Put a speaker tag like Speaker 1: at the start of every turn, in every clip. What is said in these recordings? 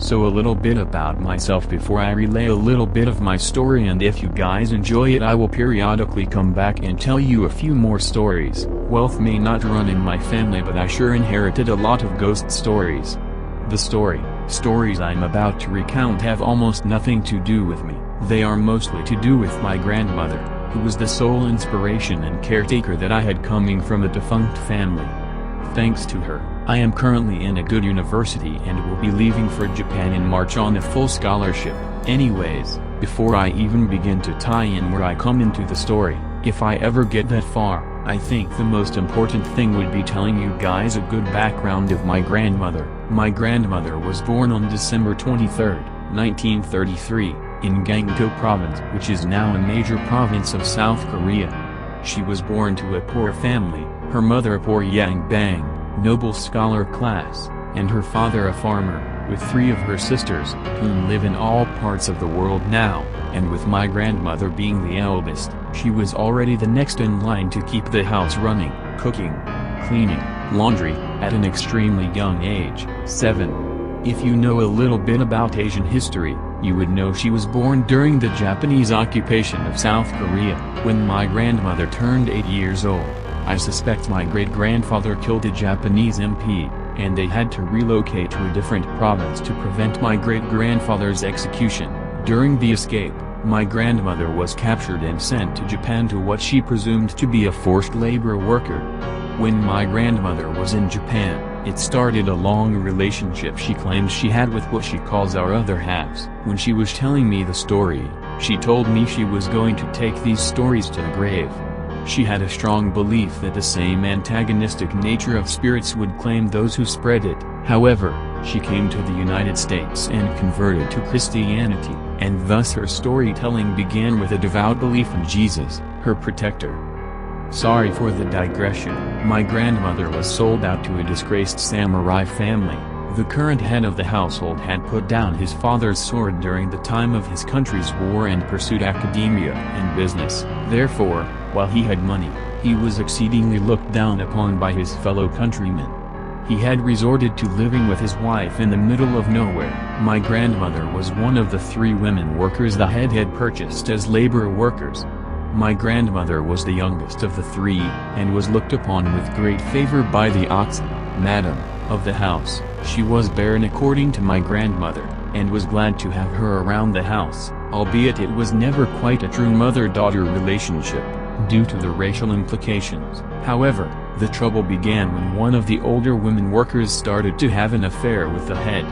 Speaker 1: So a little bit about myself before I relay a little bit of my story, and if you guys enjoy it I will periodically come back and tell you a few more stories. Wealth may not run in my family, but I sure inherited a lot of ghost stories. The stories I'm about to recount have almost nothing to do with me. They are mostly to do with my grandmother, who was the sole inspiration and caretaker that I had coming from a defunct family. Thanks to her, I am currently in a good university and will be leaving for Japan in March on a full scholarship. Anyways, before I even begin to tie in where I come into the story, if I ever get that far, I think the most important thing would be telling you guys a good background of my grandmother. My grandmother was born on December 23, 1933, in Gangto Province, which is now a major province of South Korea. She was born to a poor family, her mother a poor Yangbang, noble scholar class, and her father a farmer, with 3 of her sisters, whom live in all parts of the world now, and with my grandmother being the eldest, she was already the next in line to keep the house running, cooking, cleaning, laundry, at an extremely young age, 7. If you know a little bit about Asian history, you would know she was born during the Japanese occupation of South Korea. When my grandmother turned 8 years old, I suspect my great-grandfather killed a Japanese MP, and they had to relocate to a different province to prevent my great-grandfather's execution. During the escape, my grandmother was captured and sent to Japan to what she presumed to be a forced labor worker. When my grandmother was in Japan, it started a long relationship she claims she had with what she calls our other halves. When she was telling me the story, she told me she was going to take these stories to the grave. She had a strong belief that the same antagonistic nature of spirits would claim those who spread it. However, she came to the United States and converted to Christianity, and thus her storytelling began with a devout belief in Jesus, her protector. Sorry for the digression. My grandmother was sold out to a disgraced samurai family. The current head of the household had put down his father's sword during the time of his country's war and pursued academia and business. Therefore, while he had money, he was exceedingly looked down upon by his fellow countrymen. He had resorted to living with his wife in the middle of nowhere. My grandmother was one of the 3 women workers the head had purchased as labor workers. My grandmother was the youngest of the 3, and was looked upon with great favor by the oxen, madam, of the house. She was barren according to my grandmother, and was glad to have her around the house, albeit it was never quite a true mother-daughter relationship, due to the racial implications. However, the trouble began when one of the older women workers started to have an affair with the head.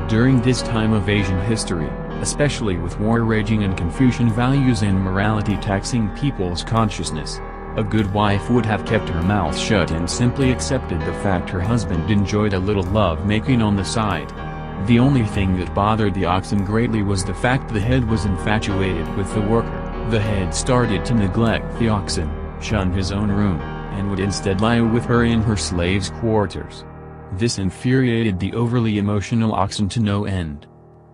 Speaker 1: During this time of Asian history, especially with war raging and Confucian values and morality taxing people's consciousness, a good wife would have kept her mouth shut and simply accepted the fact her husband enjoyed a little love-making on the side. The only thing that bothered the oxen greatly was the fact the head was infatuated with the worker. The head started to neglect the oxen, shun his own room, and would instead lie with her in her slaves' quarters. This infuriated the overly emotional oxen to no end.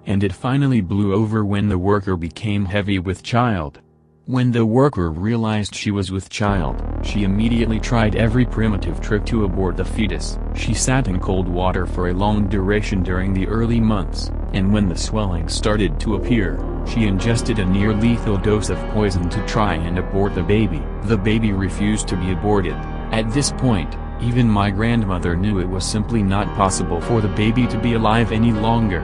Speaker 1: And it finally blew over when the worker became heavy with child. When the worker realized she was with child, she immediately tried every primitive trick to abort the fetus. She sat in cold water for a long duration during the early months, and when the swelling started to appear, she ingested a near-lethal dose of poison to try and abort the baby. The baby refused to be aborted. At this point, even my grandmother knew it was simply not possible for the baby to be alive any longer.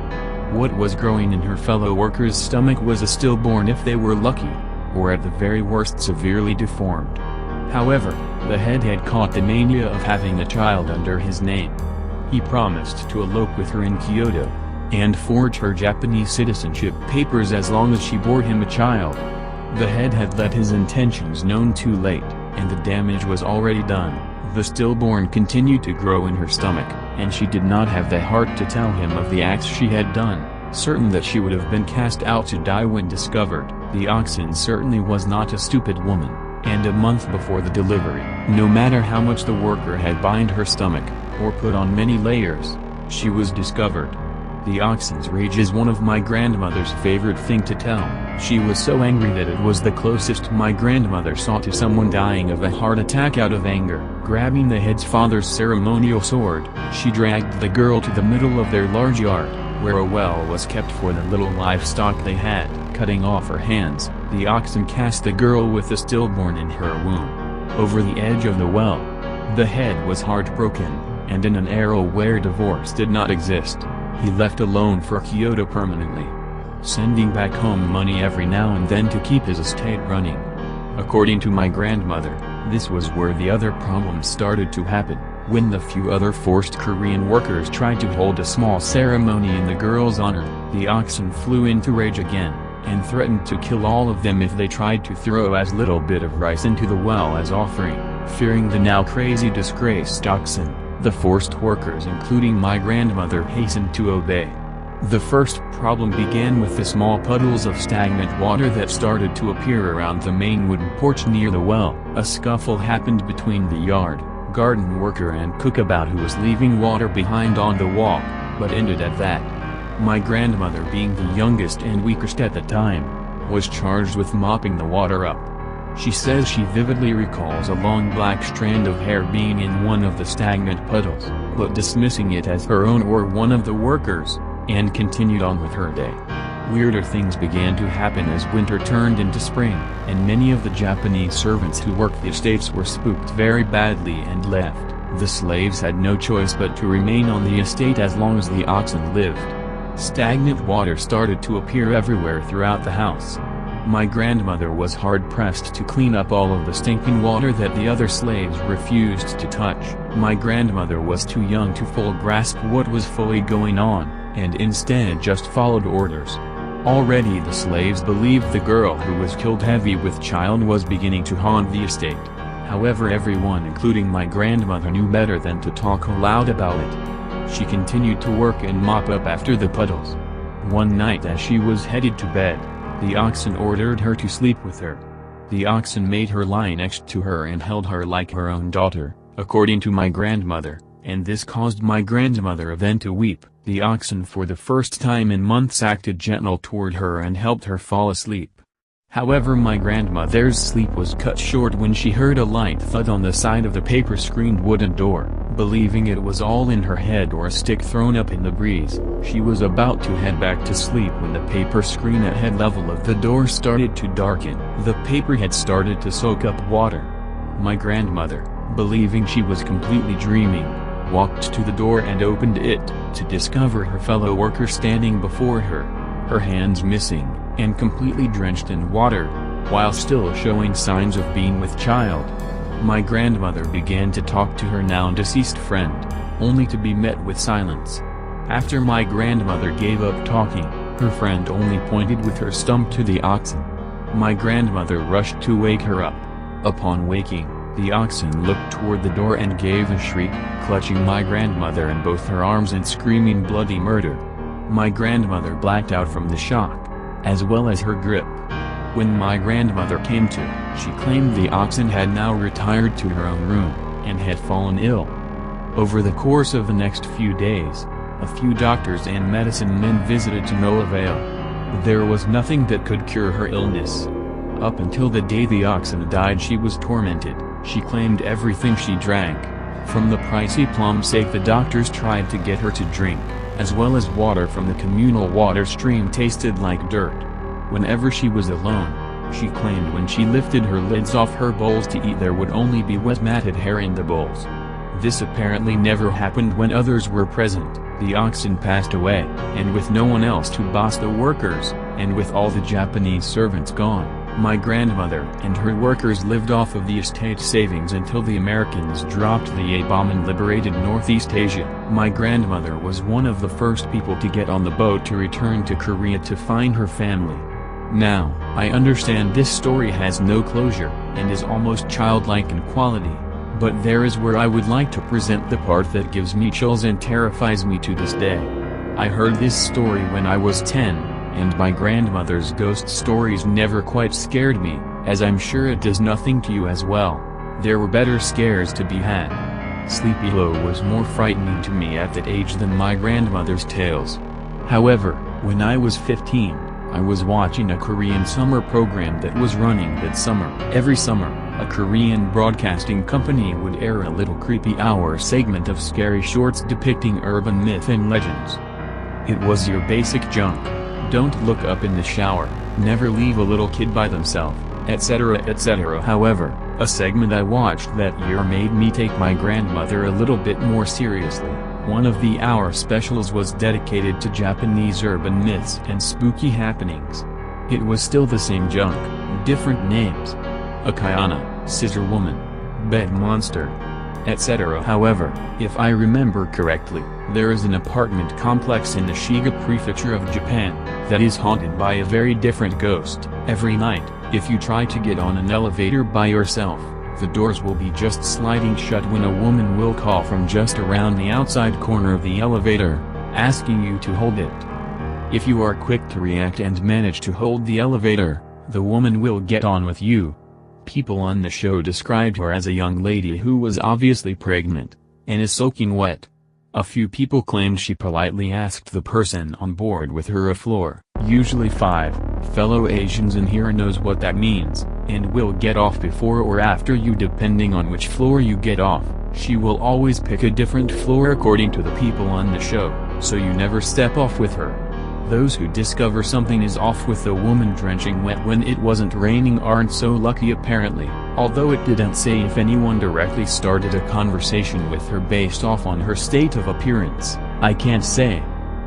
Speaker 1: What was growing in her fellow workers' stomach was a stillborn if they were lucky, or at the very worst severely deformed. However, the head had caught the mania of having a child under his name. He promised to elope with her in Kyoto, and forge her Japanese citizenship papers as long as she bore him a child. The head had let his intentions known too late, and the damage was already done. The stillborn continued to grow in her stomach, and she did not have the heart to tell him of the acts she had done, certain that she would have been cast out to die when discovered. The oxen certainly was not a stupid woman, and a month before the delivery, no matter how much the worker had bind her stomach, or put on many layers, she was discovered. The oxen's rage is one of my grandmother's favorite thing to tell. She was so angry that it was the closest my grandmother saw to someone dying of a heart attack out of anger. Grabbing the head's father's ceremonial sword, she dragged the girl to the middle of their large yard, where a well was kept for the little livestock they had. Cutting off her hands, the oxen cast the girl with the stillborn in her womb over the edge of the well. The head was heartbroken, and in an era where divorce did not exist, he left alone for Kyoto permanently, sending back home money every now and then to keep his estate running. According to my grandmother, this was where the other problems started to happen. When the few other forced Korean workers tried to hold a small ceremony in the girl's honor, the oxen flew into rage again, and threatened to kill all of them if they tried to throw as little bit of rice into the well as offering. Fearing the now crazy disgraced oxen, the forced workers including my grandmother hastened to obey. The first problem began with the small puddles of stagnant water that started to appear around the main wooden porch near the well. A scuffle happened between the garden worker and cookabout who was leaving water behind on the wall, but ended at that. My grandmother, being the youngest and weakest at the time, was charged with mopping the water up. She says she vividly recalls a long black strand of hair being in one of the stagnant puddles, but dismissing it as her own or one of the workers, and continued on with her day. Weirder things began to happen as winter turned into spring, and many of the Japanese servants who worked the estates were spooked very badly and left. The slaves had no choice but to remain on the estate as long as the oxen lived. Stagnant water started to appear everywhere throughout the house. My grandmother was hard-pressed to clean up all of the stinking water that the other slaves refused to touch. My grandmother was too young to fully grasp what was fully going on, and instead just followed orders. Already the slaves believed the girl who was killed heavy with child was beginning to haunt the estate. However, everyone including my grandmother knew better than to talk aloud about it. She continued to work and mop up after the puddles. One night as she was headed to bed, the oxen ordered her to sleep with her. The oxen made her lie next to her and held her like her own daughter, according to my grandmother, and this caused my grandmother then to weep. The oxen for the first time in months acted gentle toward her and helped her fall asleep. However, my grandmother's sleep was cut short when she heard a light thud on the side of the paper-screened wooden door. Believing it was all in her head or a stick thrown up in the breeze, she was about to head back to sleep when the paper screen at head level of the door started to darken. The paper had started to soak up water. My grandmother, believing she was completely dreaming, walked to the door and opened it, to discover her fellow worker standing before her, her hands missing, and completely drenched in water, while still showing signs of being with child. My grandmother began to talk to her now deceased friend, only to be met with silence. After my grandmother gave up talking, her friend only pointed with her stump to the oxen. My grandmother rushed to wake her up. Upon waking, the oxen looked toward the door and gave a shriek, clutching my grandmother in both her arms and screaming bloody murder. My grandmother blacked out from the shock, as well as her grip. When my grandmother came to, she claimed the oxen had now retired to her own room, and had fallen ill. Over the course of the next few days, a few doctors and medicine men visited to no avail. There was nothing that could cure her illness. Up until the day the oxen died, she was tormented. She claimed everything she drank, from the pricey plum sake the doctors tried to get her to drink, as well as water from the communal water stream, tasted like dirt. Whenever she was alone, she claimed when she lifted her lids off her bowls to eat there would only be wet matted hair in the bowls. This apparently never happened when others were present. The oxen passed away, and with no one else to boss the workers, and with all the Japanese servants gone, my grandmother and her workers lived off of the estate savings until the Americans dropped the A-bomb and liberated Northeast Asia. My grandmother was one of the first people to get on the boat to return to Korea to find her family. Now, I understand this story has no closure, and is almost childlike in quality, but there is where I would like to present the part that gives me chills and terrifies me to this day. I heard this story when I was 10, and my grandmother's ghost stories never quite scared me, as I'm sure it does nothing to you as well. There were better scares to be had. Sleepy Hollow was more frightening to me at that age than my grandmother's tales. However, when I was 15, I was watching a Korean summer program that was running that summer. Every summer, a Korean broadcasting company would air a little creepy hour segment of scary shorts depicting urban myth and legends. It was your basic junk. Don't look up in the shower, never leave a little kid by themselves, etc. etc. However, a segment I watched that year made me take my grandmother a little bit more seriously. One of the hour specials was dedicated to Japanese urban myths and spooky happenings. It was still the same junk, different names. A Kayana, scissor woman, bed monster, etc. However, if I remember correctly, there is an apartment complex in the Shiga Prefecture of Japan that is haunted by a very different ghost. Every night, if you try to get on an elevator by yourself, the doors will be just sliding shut when a woman will call from just around the outside corner of the elevator, asking you to hold it. If you are quick to react and manage to hold the elevator, the woman will get on with you. People on the show described her as a young lady who was obviously pregnant, and is soaking wet. A few people claimed she politely asked the person on board with her a floor, usually 5, fellow Asians in here knows what that means, and will get off before or after you depending on which floor you get off. She will always pick a different floor according to the people on the show, so you never step off with her. Those who discover something is off with the woman drenching wet when it wasn't raining aren't so lucky apparently, although it didn't say if anyone directly started a conversation with her based off on her state of appearance. I can't say.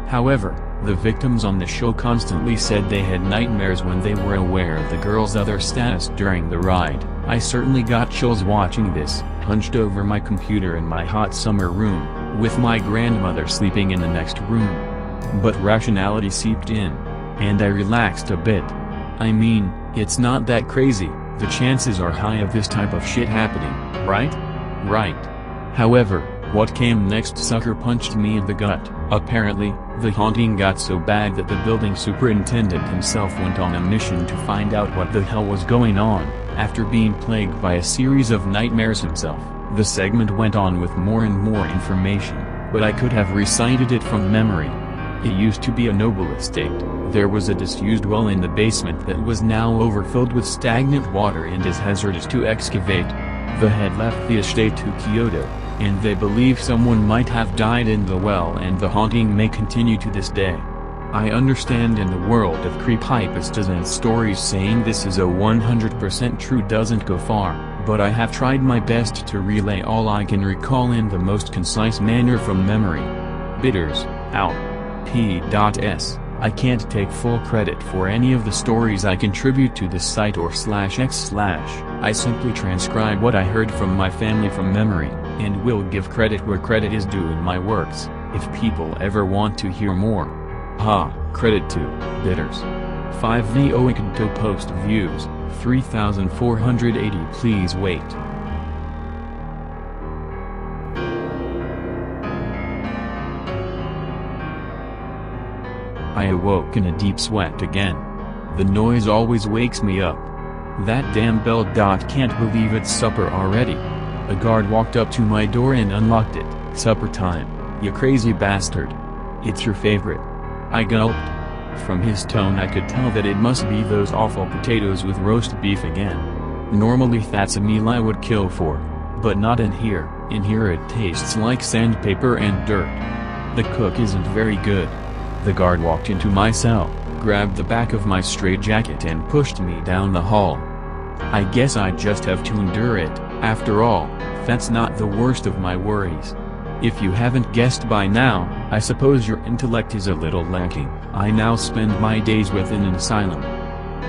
Speaker 1: However, the victims on the show constantly said they had nightmares when they were aware of the girl's other status during the ride. I certainly got chills watching this, hunched over my computer in my hot summer room, with my grandmother sleeping in the next room. But rationality seeped in, and I relaxed a bit. I mean, it's not that crazy, the chances are high of this type of shit happening, right? Right. However, what came next sucker punched me in the gut. Apparently, the haunting got so bad that the building superintendent himself went on a mission to find out what the hell was going on. After being plagued by a series of nightmares himself, the segment went on with more and more information, but I could have recited it from memory. It used to be a noble estate. There was a disused well in the basement that was now overfilled with stagnant water and is hazardous to excavate. The head left the estate to Kyoto, and they believe someone might have died in the well and the haunting may continue to this day. I understand in the world of creepypastas and stories saying this is a 100% true doesn't go far, but I have tried my best to relay all I can recall in the most concise manner from memory. Bitters, out. P.S. I can't take full credit for any of the stories I contribute to this site or /x/. I simply transcribe what I heard from my family from memory, and will give credit where credit is due in my works, if people ever want to hear more. Credit to Bitters. 5 The Oakento post views, 3,480. Please wait. I awoke in a deep sweat again. The noise always wakes me up. That damn bell. Can't believe it's supper already. A guard walked up to my door and unlocked it. Supper time, you crazy bastard. It's your favorite. I gulped. From his tone I could tell that it must be those awful potatoes with roast beef again. Normally that's a meal I would kill for. But not in here. In here it tastes like sandpaper and dirt. The cook isn't very good. The guard walked into my cell, grabbed the back of my straitjacket and pushed me down the hall. I guess I just have to endure it. After all, that's not the worst of my worries. If you haven't guessed by now, I suppose your intellect is a little lacking. I now spend my days within an asylum.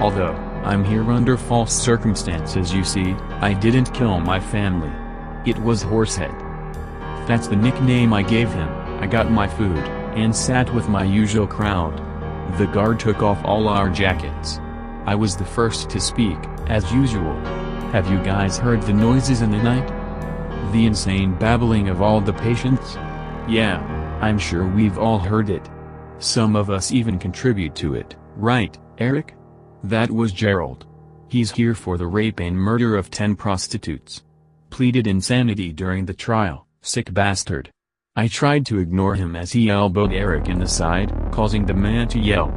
Speaker 1: Although, I'm here under false circumstances. You see, I didn't kill my family. It was Horsehead. That's the nickname I gave him. I got my food, and sat with my usual crowd. The guard took off all our jackets. I was the first to speak, as usual. Have you guys heard the noises in the night? The insane babbling of all the patients? Yeah, I'm sure we've all heard it. Some of us even contribute to it, right, Eric? That was Gerald. He's here for the rape and murder of 10 prostitutes. Pleaded insanity during the trial, sick bastard. I tried to ignore him as he elbowed Eric in the side, causing the man to yelp.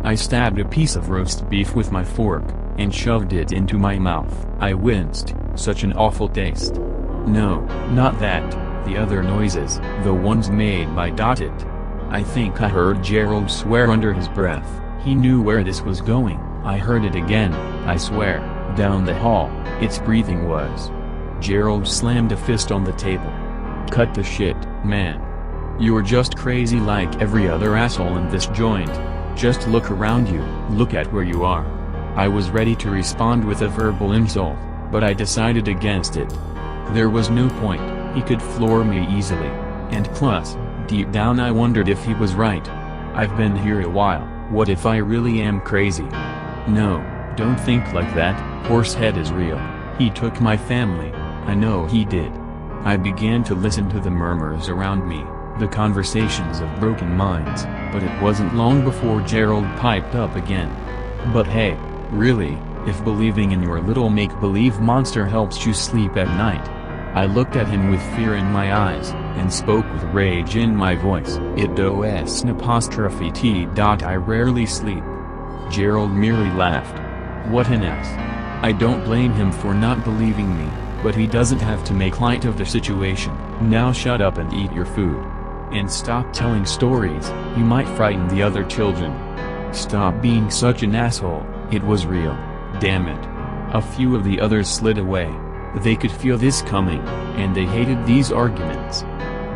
Speaker 1: I stabbed a piece of roast beef with my fork, and shoved it into my mouth. I winced, such an awful taste. No, not that, the other noises, the ones made by it. I think I heard Gerald swear under his breath. He knew where this was going. I heard it again, I swear, down the hall. Its breathing was. Gerald slammed a fist on the table. Cut the shit, man. You're just crazy like every other asshole in this joint. Just look around you, look at where you are. I was ready to respond with a verbal insult, but I decided against it. There was no point, he could floor me easily. And plus, deep down I wondered if he was right. I've been here a while, what if I really am crazy? No, don't think like that, Horsehead is real. He took my family, I know he did. I began to listen to the murmurs around me, the conversations of broken minds, but it wasn't long before Gerald piped up again. But hey, really, if believing in your little make-believe monster helps you sleep at night. I looked at him with fear in my eyes, and spoke with rage in my voice. It does apostrophe T. I rarely sleep. Gerald merely laughed. What an ass. I don't blame him for not believing me, but he doesn't have to make light of the situation. Now shut up and eat your food. And stop telling stories, you might frighten the other children. Stop being such an asshole, it was real, damn it. A few of the others slid away. They could feel this coming, and they hated these arguments.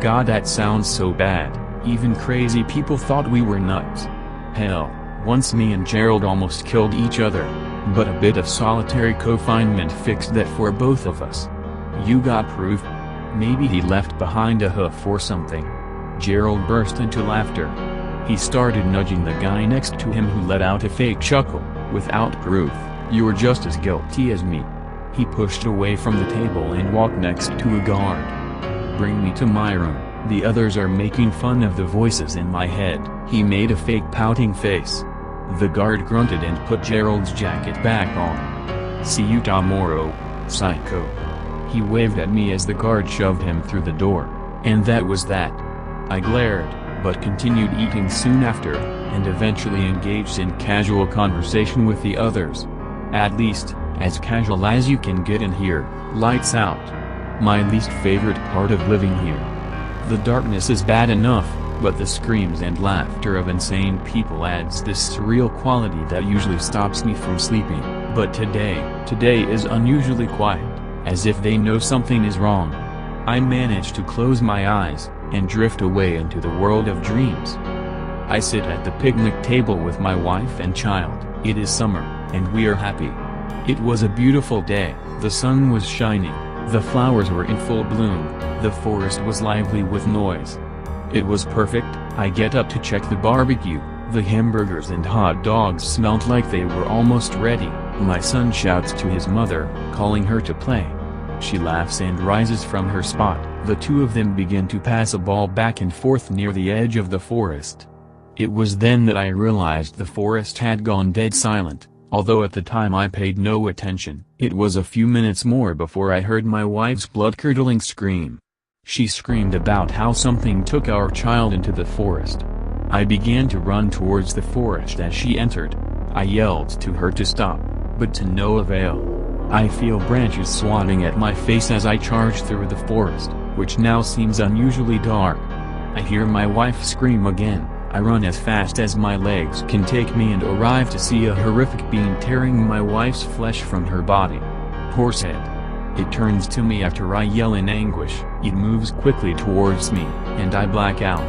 Speaker 1: God, that sounds so bad, even crazy people thought we were nuts. Hell, once me and Gerald almost killed each other, but a bit of solitary confinement fixed that for both of us. You got proof? Maybe he left behind a hoof or something. Gerald burst into laughter. He started nudging the guy next to him who let out a fake chuckle. Without proof, you're just as guilty as me. He pushed away from the table and walked next to a guard. Bring me to my room, the others are making fun of the voices in my head. He made a fake pouting face. The guard grunted and put Gerald's jacket back on. See you tomorrow, psycho. He waved at me as the guard shoved him through the door, and that was that. I glared, but continued eating soon after, and eventually engaged in casual conversation with the others. At least, as casual as you can get in here, lights out. My least favorite part of living here. The darkness is bad enough, but the screams and laughter of insane people adds this surreal quality that usually stops me from sleeping. But today is unusually quiet, as if they know something is wrong. I manage to close my eyes, and drift away into the world of dreams. I sit at the picnic table with my wife and child. It is summer, and we are happy. It was a beautiful day, the sun was shining, the flowers were in full bloom, the forest was lively with noise. It was perfect. I get up to check the barbecue, the hamburgers and hot dogs smelled like they were almost ready. My son shouts to his mother, calling her to play. She laughs and rises from her spot. The two of them begin to pass a ball back and forth near the edge of the forest. It was then that I realized the forest had gone dead silent. Although at the time I paid no attention. It was a few minutes more before I heard my wife's blood-curdling scream. She screamed about how something took our child into the forest. I began to run towards the forest as she entered. I yelled to her to stop, but to no avail. I feel branches swatting at my face as I charge through the forest, which now seems unusually dark. I hear my wife scream again. I run as fast as my legs can take me and arrive to see a horrific being tearing my wife's flesh from her body. Horsehead. It turns to me after I yell in anguish. It moves quickly towards me, and I black out.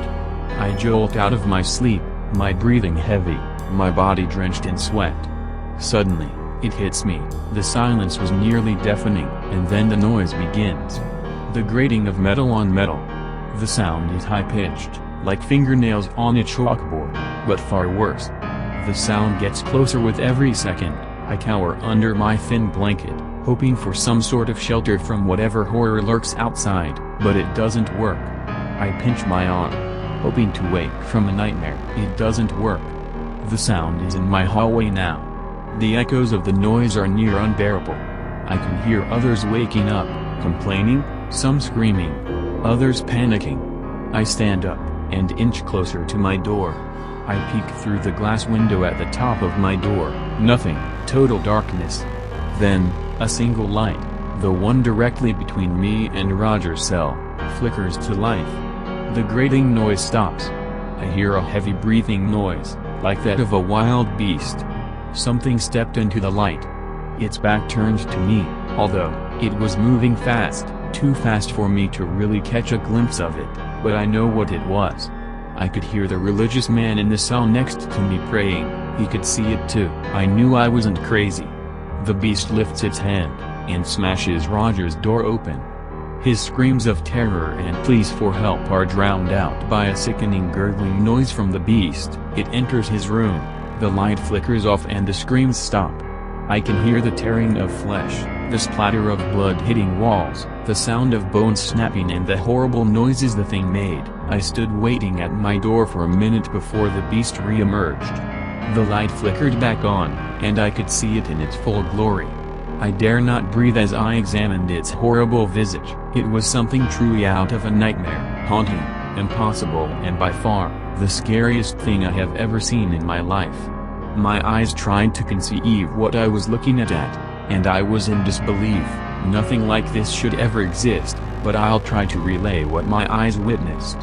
Speaker 1: I jolt out of my sleep, my breathing heavy, my body drenched in sweat. Suddenly, it hits me. The silence was nearly deafening, and then the noise begins. The grating of metal on metal. The sound is high-pitched, like fingernails on a chalkboard, but far worse. The sound gets closer with every second. I cower under my thin blanket, hoping for some sort of shelter from whatever horror lurks outside, but it doesn't work. I pinch my arm, hoping to wake from a nightmare. It doesn't work. The sound is in my hallway now. The echoes of the noise are near unbearable. I can hear others waking up, complaining, some screaming, others panicking. I stand up, and inch closer to my door. I peek through the glass window at the top of my door. Nothing, total darkness. Then, a single light, the one directly between me and Roger's cell, flickers to life. The grating noise stops. I hear a heavy breathing noise, like that of a wild beast. Something stepped into the light. Its back turned to me, although it was moving fast, too fast for me to really catch a glimpse of it, but I know what it was. I could hear the religious man in the cell next to me praying. He could see it too. I knew I wasn't crazy. The beast lifts its hand, and smashes Roger's door open. His screams of terror and pleas for help are drowned out by a sickening gurgling noise from the beast. It enters his room, the light flickers off and the screams stop. I can hear the tearing of flesh, the splatter of blood hitting walls, the sound of bones snapping and the horrible noises the thing made. I stood waiting at my door for a minute before the beast re-emerged. The light flickered back on, and I could see it in its full glory. I dare not breathe as I examined its horrible visage. It was something truly out of a nightmare, haunting, impossible and by far, the scariest thing I have ever seen in my life. My eyes tried to conceive what I was looking at, and I was in disbelief. Nothing like this should ever exist, but I'll try to relay what my eyes witnessed.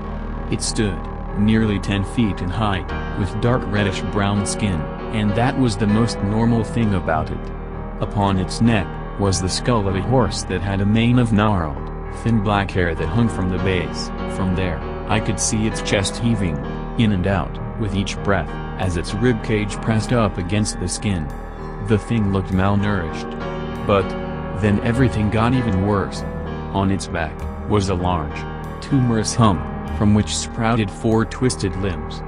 Speaker 1: It stood, nearly 10 feet in height, with dark reddish-brown skin, and that was the most normal thing about it. Upon its neck, was the skull of a horse that had a mane of gnarled, thin black hair that hung from the base. From there, I could see its chest heaving, in and out, with each breath, as its ribcage pressed up against the skin. The thing looked malnourished. But then everything got even worse. On its back, was a large, tumorous hump, from which sprouted 4 twisted limbs.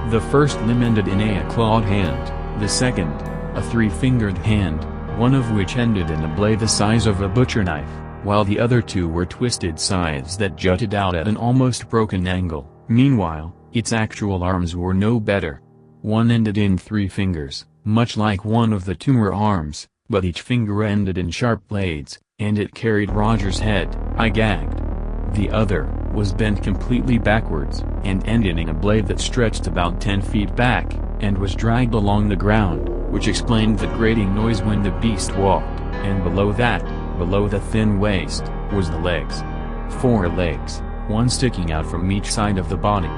Speaker 1: The first limb ended in a clawed hand, the second, a 3-fingered hand, one of which ended in a blade the size of a butcher knife, while the other 2 were twisted sides that jutted out at an almost broken angle. Meanwhile, its actual arms were no better. One ended in 3 fingers, much like one of the tumor arms, but each finger ended in sharp blades, and it carried Roger's head. I gagged. The other was bent completely backwards, and ended in a blade that stretched about 10 feet back, and was dragged along the ground, which explained the grating noise when the beast walked, and below that, below the thin waist, was the legs. 4 legs, one sticking out from each side of the body.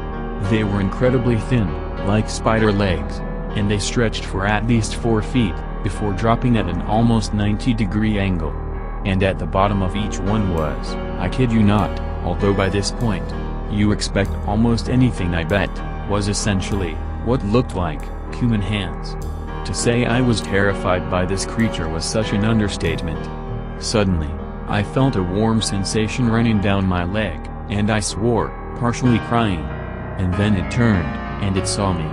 Speaker 1: They were incredibly thin, like spider legs, and they stretched for at least 4 feet, before dropping at an almost 90-degree angle. And at the bottom of each one was, I kid you not, although by this point, you expect almost anything I bet, was essentially, what looked like, human hands. To say I was terrified by this creature was such an understatement. Suddenly, I felt a warm sensation running down my leg, and I swore, partially crying. And then it turned, and it saw me.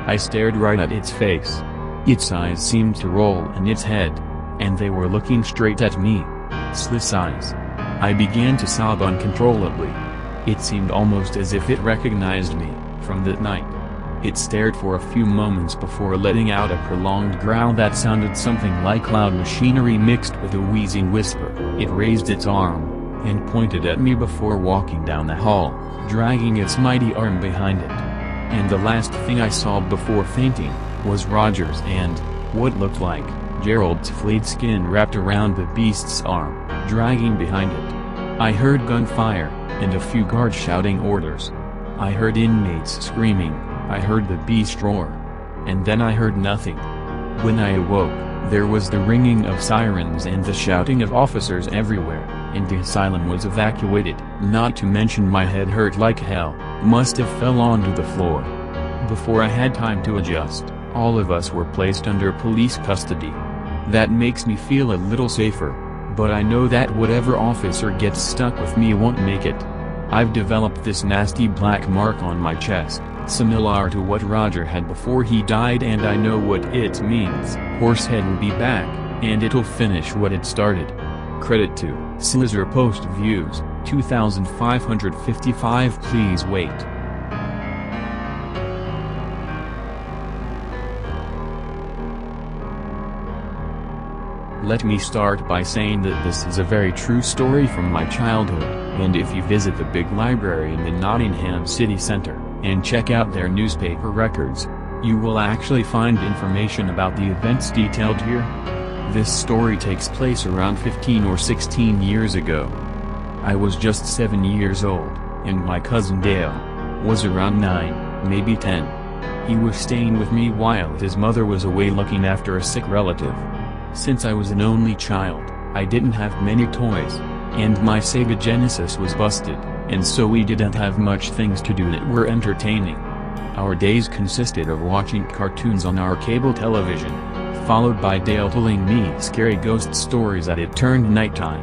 Speaker 1: I stared right at its face. Its eyes seemed to roll in its head, and they were looking straight at me. Slit eyes. I began to sob uncontrollably. It seemed almost as if it recognized me, from that night. It stared for a few moments before letting out a prolonged growl that sounded something like loud machinery mixed with a wheezing whisper. It raised its arm, and pointed at me before walking down the hall, dragging its mighty arm behind it. And the last thing I saw before fainting, was Roger's and, what looked like, Gerald's flayed skin wrapped around the beast's arm, dragging behind it. I heard gunfire, and a few guards shouting orders. I heard inmates screaming, I heard the beast roar. And then I heard nothing. When I awoke, there was the ringing of sirens and the shouting of officers everywhere, and the asylum was evacuated. Not to mention my head hurt like hell, must have fell onto the floor. Before I had time to adjust, all of us were placed under police custody. That makes me feel a little safer, but I know that whatever officer gets stuck with me won't make it. I've developed this nasty black mark on my chest, similar to what Roger had before he died, and I know what it means. Horsehead will be back, and it'll finish what it started. Credit to Slizzer Post Views, 2555. Please wait. Let me start by saying that this is a very true story from my childhood, and if you visit the big library in the Nottingham city centre, and check out their newspaper records, you will actually find information about the events detailed here. This story takes place around 15 or 16 years ago. I was just 7 years old, and my cousin Dale was around 9. maybe 10. He was staying with me while his mother was away looking after a sick relative. Since I was an only child, I didn't have many toys, and my Sega Genesis was busted, and so we didn't have much things to do that were entertaining. Our days consisted of watching cartoons on our cable television, followed by Dale telling me scary ghost stories as it turned nighttime.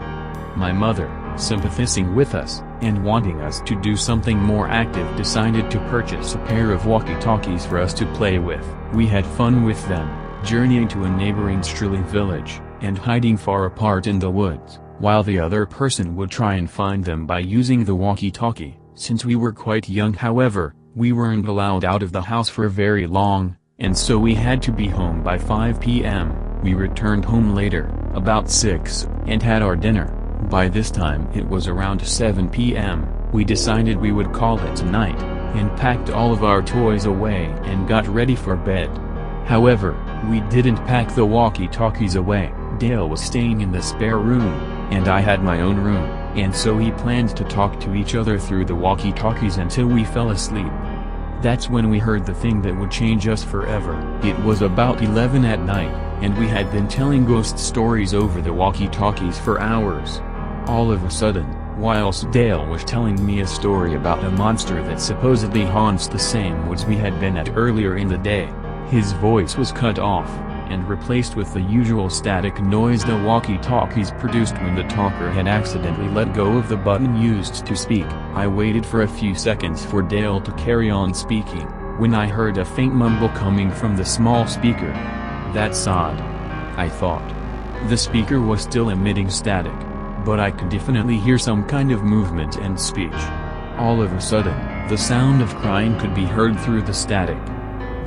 Speaker 1: My mother, sympathizing with us, and wanting us to do something more active, decided to purchase a pair of walkie-talkies for us to play with. We had fun with them, journeying to a neighboring Shirley village, and hiding far apart in the woods, while the other person would try and find them by using the walkie-talkie. Since we were quite young, however, we weren't allowed out of the house for very long, and so we had to be home by 5 p.m. We returned home later, about 6, and had our dinner. By this time it was around 7 p.m., we decided we would call it a night, and packed all of our toys away and got ready for bed. However, we didn't pack the walkie-talkies away. Dale was staying in the spare room, and I had my own room, and so we planned to talk to each other through the walkie-talkies until we fell asleep. That's when we heard the thing that would change us forever. It was about 11 at night, and we had been telling ghost stories over the walkie-talkies for hours. All of a sudden, whilst Dale was telling me a story about a monster that supposedly haunts the same woods we had been at earlier in the day, his voice was cut off, and replaced with the usual static noise the walkie-talkies produced when the talker had accidentally let go of the button used to speak. I waited for a few seconds for Dale to carry on speaking, when I heard a faint mumble coming from the small speaker. That's odd, I thought. The speaker was still emitting static, but I could definitely hear some kind of movement and speech. All of a sudden, the sound of crying could be heard through the static.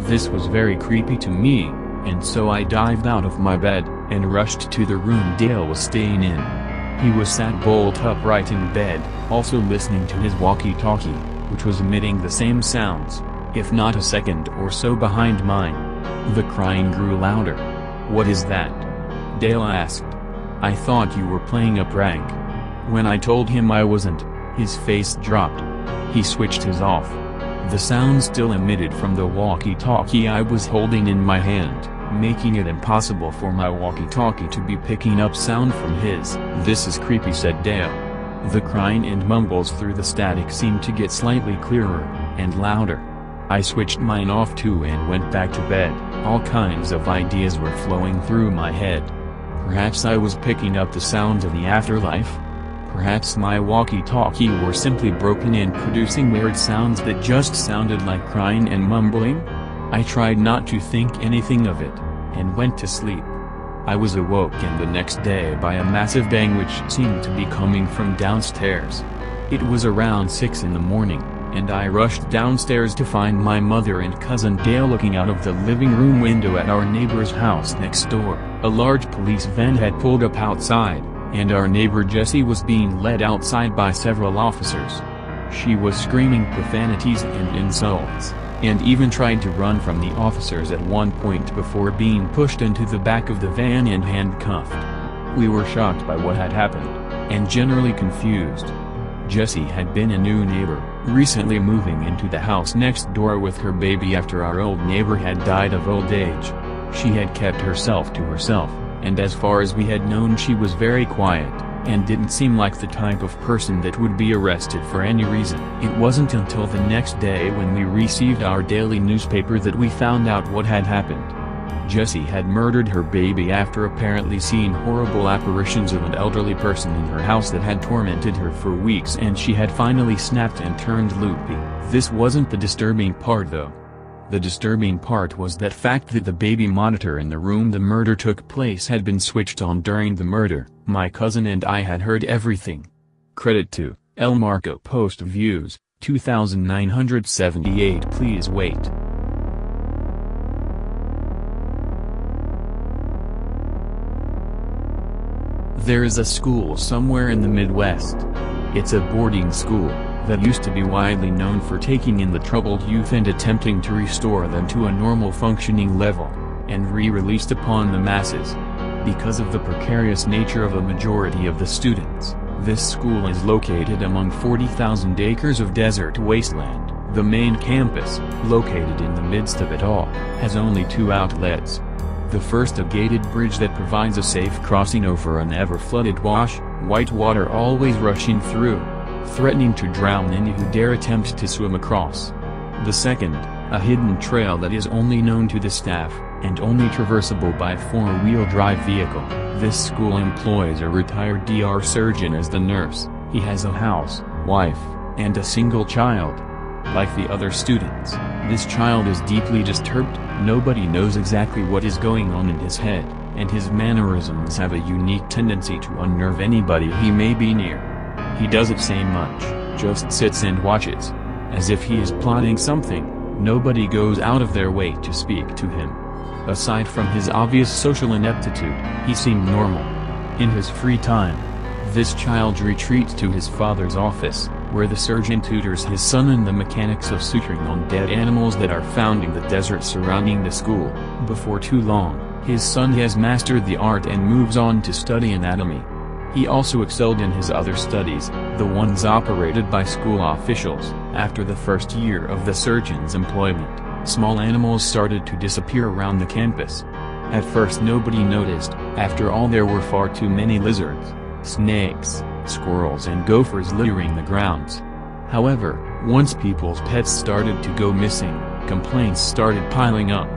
Speaker 1: This was very creepy to me, and so I dived out of my bed, and rushed to the room Dale was staying in. He was sat bolt upright in bed, also listening to his walkie-talkie, which was emitting the same sounds, if not a second or so behind mine. The crying grew louder. "What is that?" Dale asked. "I thought you were playing a prank." When I told him I wasn't, his face dropped. He switched his off. The sound still emitted from the walkie-talkie I was holding in my hand, making it impossible for my walkie-talkie to be picking up sound from his. "This is creepy," said Dale. The crying and mumbles through the static seemed to get slightly clearer, and louder. I switched mine off too and went back to bed. All kinds of ideas were flowing through my head. Perhaps I was picking up the sounds of the afterlife? Perhaps my walkie-talkie were simply broken and producing weird sounds that just sounded like crying and mumbling? I tried not to think anything of it, and went to sleep. I was awoken the next day by a massive bang which seemed to be coming from downstairs. It was around 6 in the morning, and I rushed downstairs to find my mother and cousin Dale looking out of the living room window at our neighbor's house next door. A large police van had pulled up outside, and our neighbor Jessie was being led outside by several officers. She was screaming profanities and insults, and even tried to run from the officers at one point before being pushed into the back of the van and handcuffed. We were shocked by what had happened, and generally confused. Jessie had been a new neighbor, recently moving into the house next door with her baby after our old neighbor had died of old age. She had kept herself to herself, and as far as we had known she was very quiet, and didn't seem like the type of person that would be arrested for any reason. It wasn't until the next day when we received our daily newspaper that we found out what had happened. Jessie had murdered her baby after apparently seeing horrible apparitions of an elderly person in her house that had tormented her for weeks, and she had finally snapped and turned loopy. This wasn't the disturbing part though. The disturbing part was that fact that the baby monitor in the room the murder took place had been switched on during the murder. My cousin and I had heard everything. Credit to El Marco Post Views, 2978. Please wait. There is a school somewhere in the Midwest. It's a boarding school that used to be widely known for taking in the troubled youth and attempting to restore them to a normal functioning level, and re-released upon the masses. Because of the precarious nature of a majority of the students, this school is located among 40,000 acres of desert wasteland, The main campus, located in the midst of it all, has only two outlets. The first, a gated bridge that provides a safe crossing over an ever-flooded wash, white water always rushing through, threatening to drown any who dare attempt to swim across. The second, a hidden trail that is only known to the staff, and only traversable by a four-wheel drive vehicle. This school employs a retired DR surgeon as the nurse. He has a house, wife, and a single child. Like the other students, this child is deeply disturbed. Nobody knows exactly what is going on in his head, and his mannerisms have a unique tendency to unnerve anybody he may be near. He doesn't say much, just sits and watches. As if he is plotting something, nobody goes out of their way to speak to him. Aside from his obvious social ineptitude, he seemed normal. In his free time, this child retreats to his father's office, where the surgeon tutors his son in the mechanics of suturing on dead animals that are found in the desert surrounding the school. Before too long, his son has mastered the art and moves on to study anatomy. He also excelled in his other studies, the ones operated by school officials. After the first year of the surgeon's employment, small animals started to disappear around the campus. At first nobody noticed. After all, there were far too many lizards, snakes, squirrels and gophers littering the grounds. However, once people's pets started to go missing, complaints started piling up.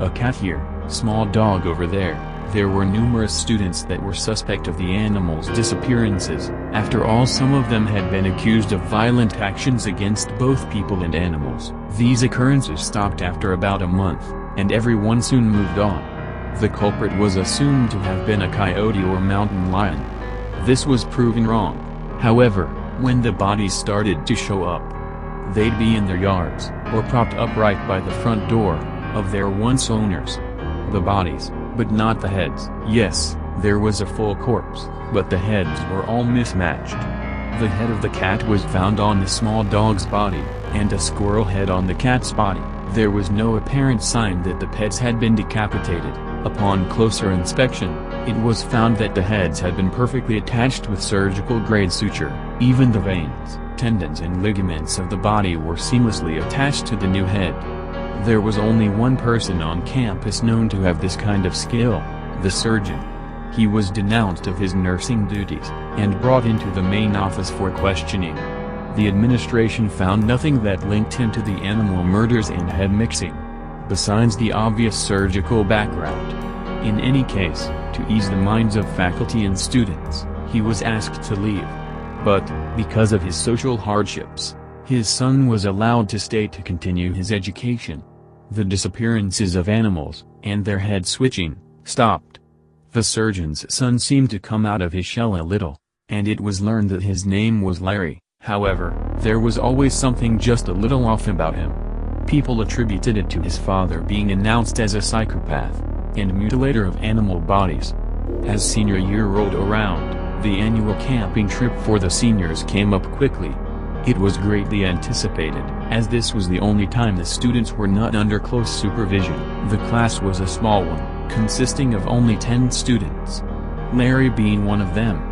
Speaker 1: A cat here, small dog over there. There were numerous students that were suspect of the animals' disappearances. After all, some of them had been accused of violent actions against both people and animals. These occurrences stopped after about a month, and everyone soon moved on. The culprit was assumed to have been a coyote or mountain lion. This was proven wrong. However, when the bodies started to show up, they'd be in their yards, or propped upright by the front door of their once owners. The bodies, but not the heads. Yes, there was a full corpse, but the heads were all mismatched. The head of the cat was found on the small dog's body, and a squirrel head on the cat's body. There was no apparent sign that the pets had been decapitated. Upon closer inspection, it was found that the heads had been perfectly attached with surgical-grade suture. Even the veins, tendons and ligaments of the body were seamlessly attached to the new head. There was only one person on campus known to have this kind of skill, the surgeon. He was denounced of his nursing duties, and brought into the main office for questioning. The administration found nothing that linked him to the animal murders and head mixing, besides the obvious surgical background. In any case, to ease the minds of faculty and students, he was asked to leave. But, because of his social hardships, his son was allowed to stay to continue his education. The disappearances of animals, and their head switching, stopped. The surgeon's son seemed to come out of his shell a little, and it was learned that his name was Larry. However, there was always something just a little off about him. People attributed it to his father being announced as a psychopath, and mutilator of animal bodies. As senior year rolled around, the annual camping trip for the seniors came up quickly. It was greatly anticipated, as this was the only time the students were not under close supervision. The class was a small one, consisting of only 10 students, Larry being one of them.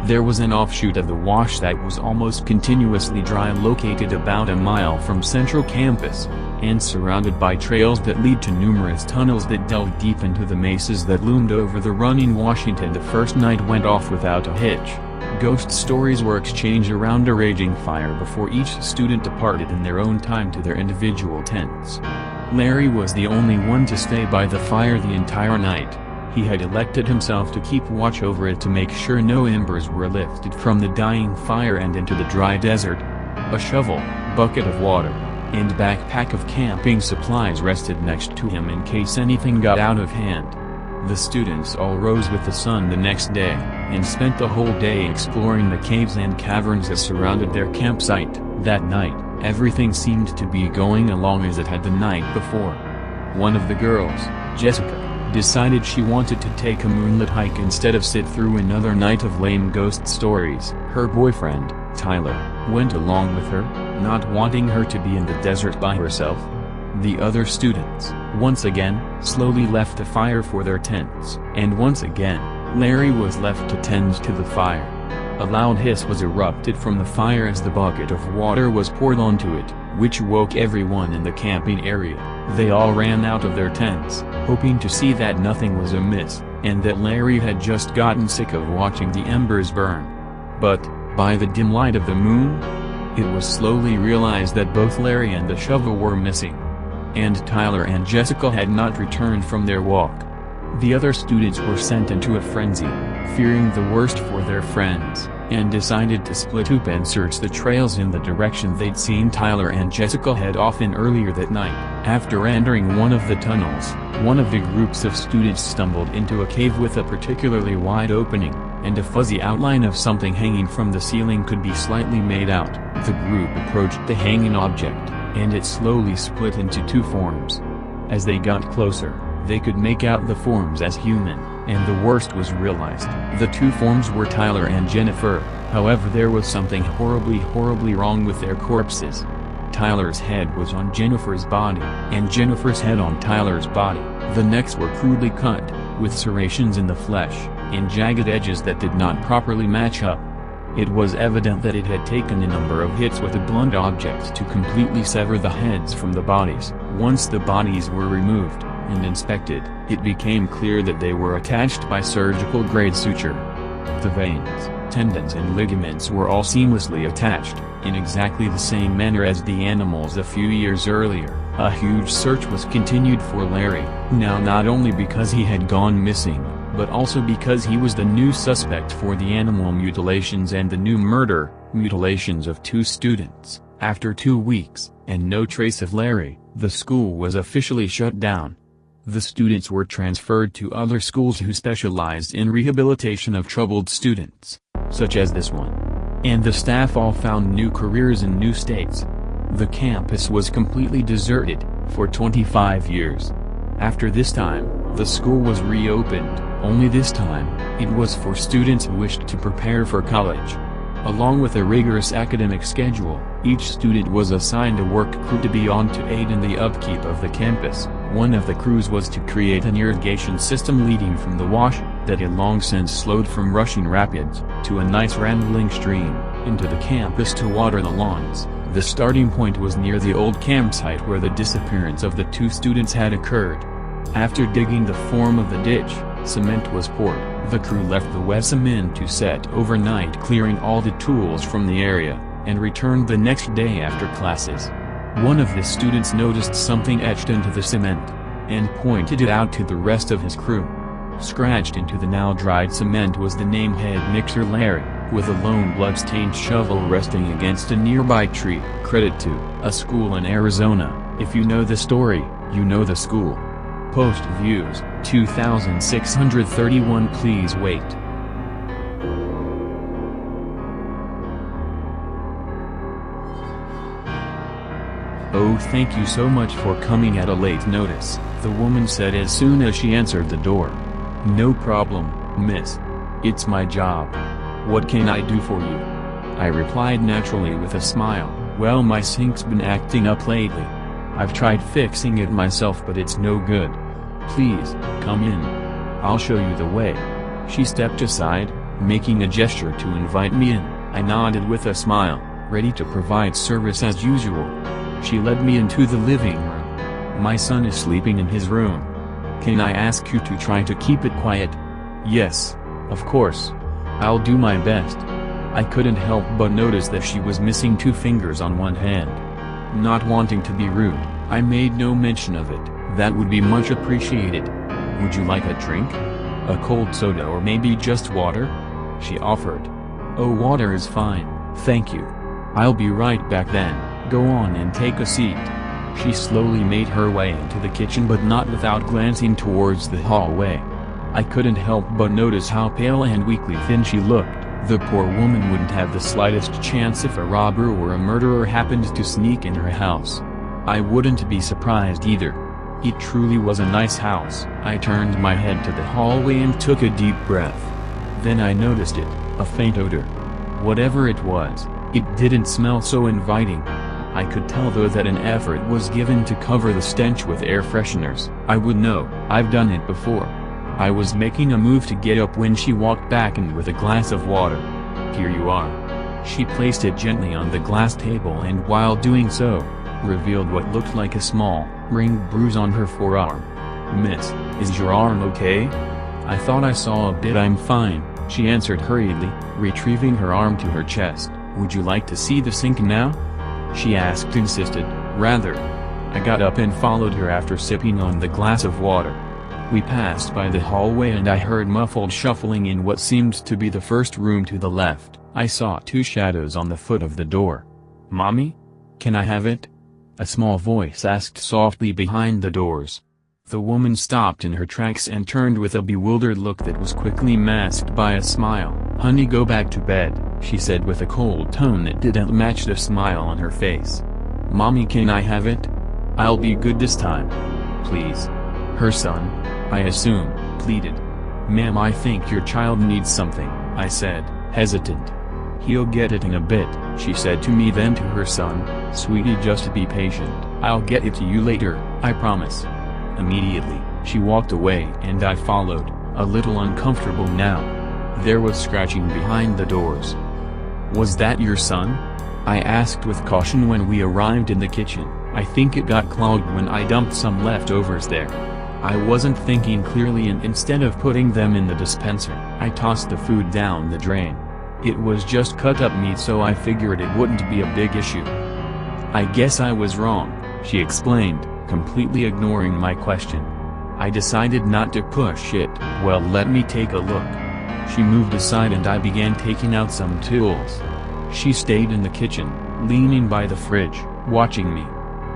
Speaker 1: There was an offshoot of the wash that was almost continuously dry, located about a mile from central campus, and surrounded by trails that lead to numerous tunnels that delved deep into the mesas that loomed over the running Washington. The first night went off without a hitch. Ghost stories were exchanged around a raging fire before each student departed in their own time to their individual tents. Larry was the only one to stay by the fire the entire night. He had elected himself to keep watch over it to make sure no embers were lifted from the dying fire and into the dry desert. A shovel, bucket of water, and backpack of camping supplies rested next to him in case anything got out of hand. The students all rose with the sun the next day, and spent the whole day exploring the caves and caverns that surrounded their campsite. That night, everything seemed to be going along as it had the night before. One of the girls, Jessica, decided she wanted to take a moonlit hike instead of sit through another night of lame ghost stories. Her boyfriend, Tyler, went along with her, not wanting her to be in the desert by herself. The other students, once again, slowly left the fire for their tents, and once again, Larry was left to tend to the fire. A loud hiss was erupted from the fire as the bucket of water was poured onto it, which woke everyone in the camping area. They all ran out of their tents, hoping to see that nothing was amiss, and that Larry had just gotten sick of watching the embers burn. But, by the dim light of the moon, it was slowly realized that both Larry and the shovel were missing. And Tyler and Jessica had not returned from their walk. The other students were sent into a frenzy, fearing the worst for their friends, and decided to split up and search the trails in the direction they'd seen Tyler and Jessica head off in earlier that night. After entering one of the tunnels, one of the groups of students stumbled into a cave with a particularly wide opening, and a fuzzy outline of something hanging from the ceiling could be slightly made out. The group approached the hanging object, and it slowly split into two forms. As they got closer, they could make out the forms as human, and the worst was realized. The two forms were Tyler and Jennifer. However, there was something horribly wrong with their corpses. Tyler's head was on Jennifer's body, and Jennifer's head on Tyler's body. The necks were crudely cut, with serrations in the flesh, and jagged edges that did not properly match up. It was evident that it had taken a number of hits with a blunt object to completely sever the heads from the bodies. Once the bodies were removed and inspected, it became clear that they were attached by surgical-grade suture. The veins, tendons and ligaments were all seamlessly attached, in exactly the same manner as the animals a few years earlier. A huge search was continued for Larry, now not only because he had gone missing, but also because he was the new suspect for the animal mutilations and the new mutilations of two students. After 2 weeks, and no trace of Larry, the school was officially shut down. The students were transferred to other schools who specialized in rehabilitation of troubled students, such as this one. And the staff all found new careers in new states. The campus was completely deserted, for 25 years. After this time, the school was reopened, only this time, it was for students who wished to prepare for college. Along with a rigorous academic schedule, each student was assigned a work crew to be on to aid in the upkeep of the campus. One of the crews was to create an irrigation system leading from the wash, that had long since slowed from rushing rapids, to a nice rambling stream, into the campus to water the lawns. The starting point was near the old campsite where the disappearance of the two students had occurred. After digging the form of the ditch, cement was poured. The crew left the wet cement to set overnight, clearing all the tools from the area, and returned the next day after classes. One of the students noticed something etched into the cement, and pointed it out to the rest of his crew. Scratched into the now dried cement was the name Head Mixer Larry, with a lone blood-stained shovel resting against a nearby tree. Credit to a school in Arizona. If you know the story, you know the school. Post views, 2,631. Please wait. Oh, thank you so much for coming at a late notice, the woman said as soon as she answered the door. No problem, miss. It's my job. What can I do for you? I replied naturally with a smile. Well, my sink's been acting up lately. I've tried fixing it myself, but it's no good. Please, come in. I'll show you the way. She stepped aside, making a gesture to invite me in. I nodded with a smile, ready to provide service as usual. She led me into the living room. My son is sleeping in his room. Can I ask you to try to keep it quiet? Yes, of course. I'll do my best. I couldn't help but notice that she was missing 2 fingers on one hand. Not wanting to be rude, I made no mention of it. That would be much appreciated. Would you like a drink? A cold soda or maybe just water? She offered. Oh, water is fine, thank you. I'll be right back then. Go on and take a seat. She slowly made her way into the kitchen, but not without glancing towards the hallway. I couldn't help but notice how pale and weakly thin she looked. The poor woman wouldn't have the slightest chance if a robber or a murderer happened to sneak in her house. I wouldn't be surprised either. It truly was a nice house. I turned my head to the hallway and took a deep breath. Then I noticed it, a faint odor. Whatever it was, it didn't smell so inviting. I could tell though that an effort was given to cover the stench with air fresheners. I would know, I've done it before. I was making a move to get up when she walked back in with a glass of water. Here you are." She placed it gently on the glass table and while doing so, revealed what looked like a small, ringed bruise on her forearm. "Miss, is your arm okay?" "I thought I saw a bit." "I'm fine," she answered hurriedly, retrieving her arm to her chest. "Would you like to see the sink now?" she insisted, rather. I got up and followed her after sipping on the glass of water. We passed by the hallway and I heard muffled shuffling in what seemed to be the first room to the left. I saw two shadows on the foot of the door. "Mommy? Can I have it?" a small voice asked softly behind the doors. The woman stopped in her tracks and turned with a bewildered look that was quickly masked by a smile. "Honey, go back to bed," she said with a cold tone that didn't match the smile on her face. "Mommy, can I have it? I'll be good this time. Please." "Her son, I assume," pleaded. "Ma'am, I think your child needs something," I said, hesitant. "He'll get it in a bit," she said to me, then to her son, "Sweetie, just be patient. I'll get it to you later, I promise." Immediately, she walked away and I followed, a little uncomfortable now. There was scratching behind the doors. "Was that your son?" I asked with caution when we arrived in the kitchen. "I think it got clogged when I dumped some leftovers there." I wasn't thinking clearly and instead of putting them in the dispenser, I tossed the food down the drain. It was just cut up meat, so I figured it wouldn't be a big issue. "I guess I was wrong," she explained, completely ignoring my question. I decided not to push it. "Well, let me take a look." She moved aside and I began taking out some tools. She stayed in the kitchen, leaning by the fridge, watching me.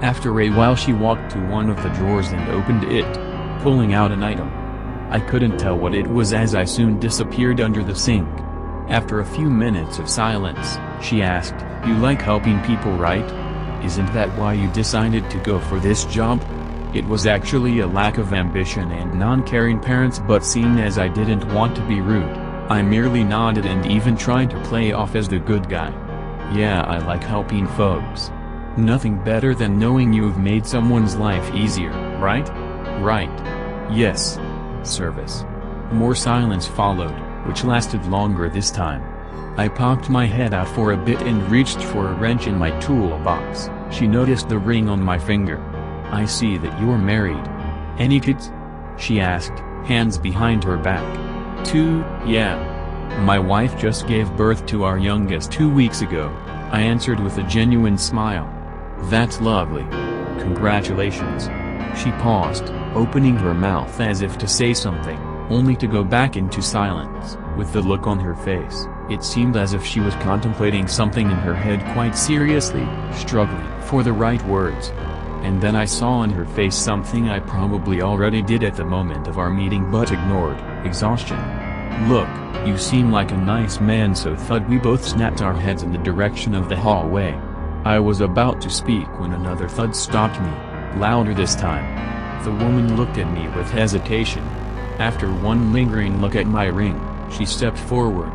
Speaker 1: After a while she walked to one of the drawers and opened it, pulling out an item. I couldn't tell what it was as I soon disappeared under the sink. After a few minutes of silence, she asked, "You like helping people, right? Isn't that why you decided to go for this job?" It was actually a lack of ambition and non-caring parents, but seeing as I didn't want to be rude, I merely nodded and even tried to play off as the good guy. "Yeah, I like helping folks. Nothing better than knowing you've made someone's life easier, right?" "Right. Yes. Service." More silence followed, which lasted longer this time. I popped my head out for a bit and reached for a wrench in my toolbox. She noticed the ring on my finger. "I see that you're married. Any kids?" she asked, hands behind her back. "Two, yeah. My wife just gave birth to our youngest 2 weeks ago," I answered with a genuine smile. "That's lovely. Congratulations." She paused, opening her mouth as if to say something, only to go back into silence. With the look on her face, it seemed as if she was contemplating something in her head quite seriously, struggling for the right words. And then I saw on her face something I probably already did at the moment of our meeting but ignored: exhaustion. "Look, you seem like a nice man, so thud." We both snapped our heads in the direction of the hallway. I was about to speak when another thud stopped me, louder this time. The woman looked at me with hesitation. After one lingering look at my ring, she stepped forward.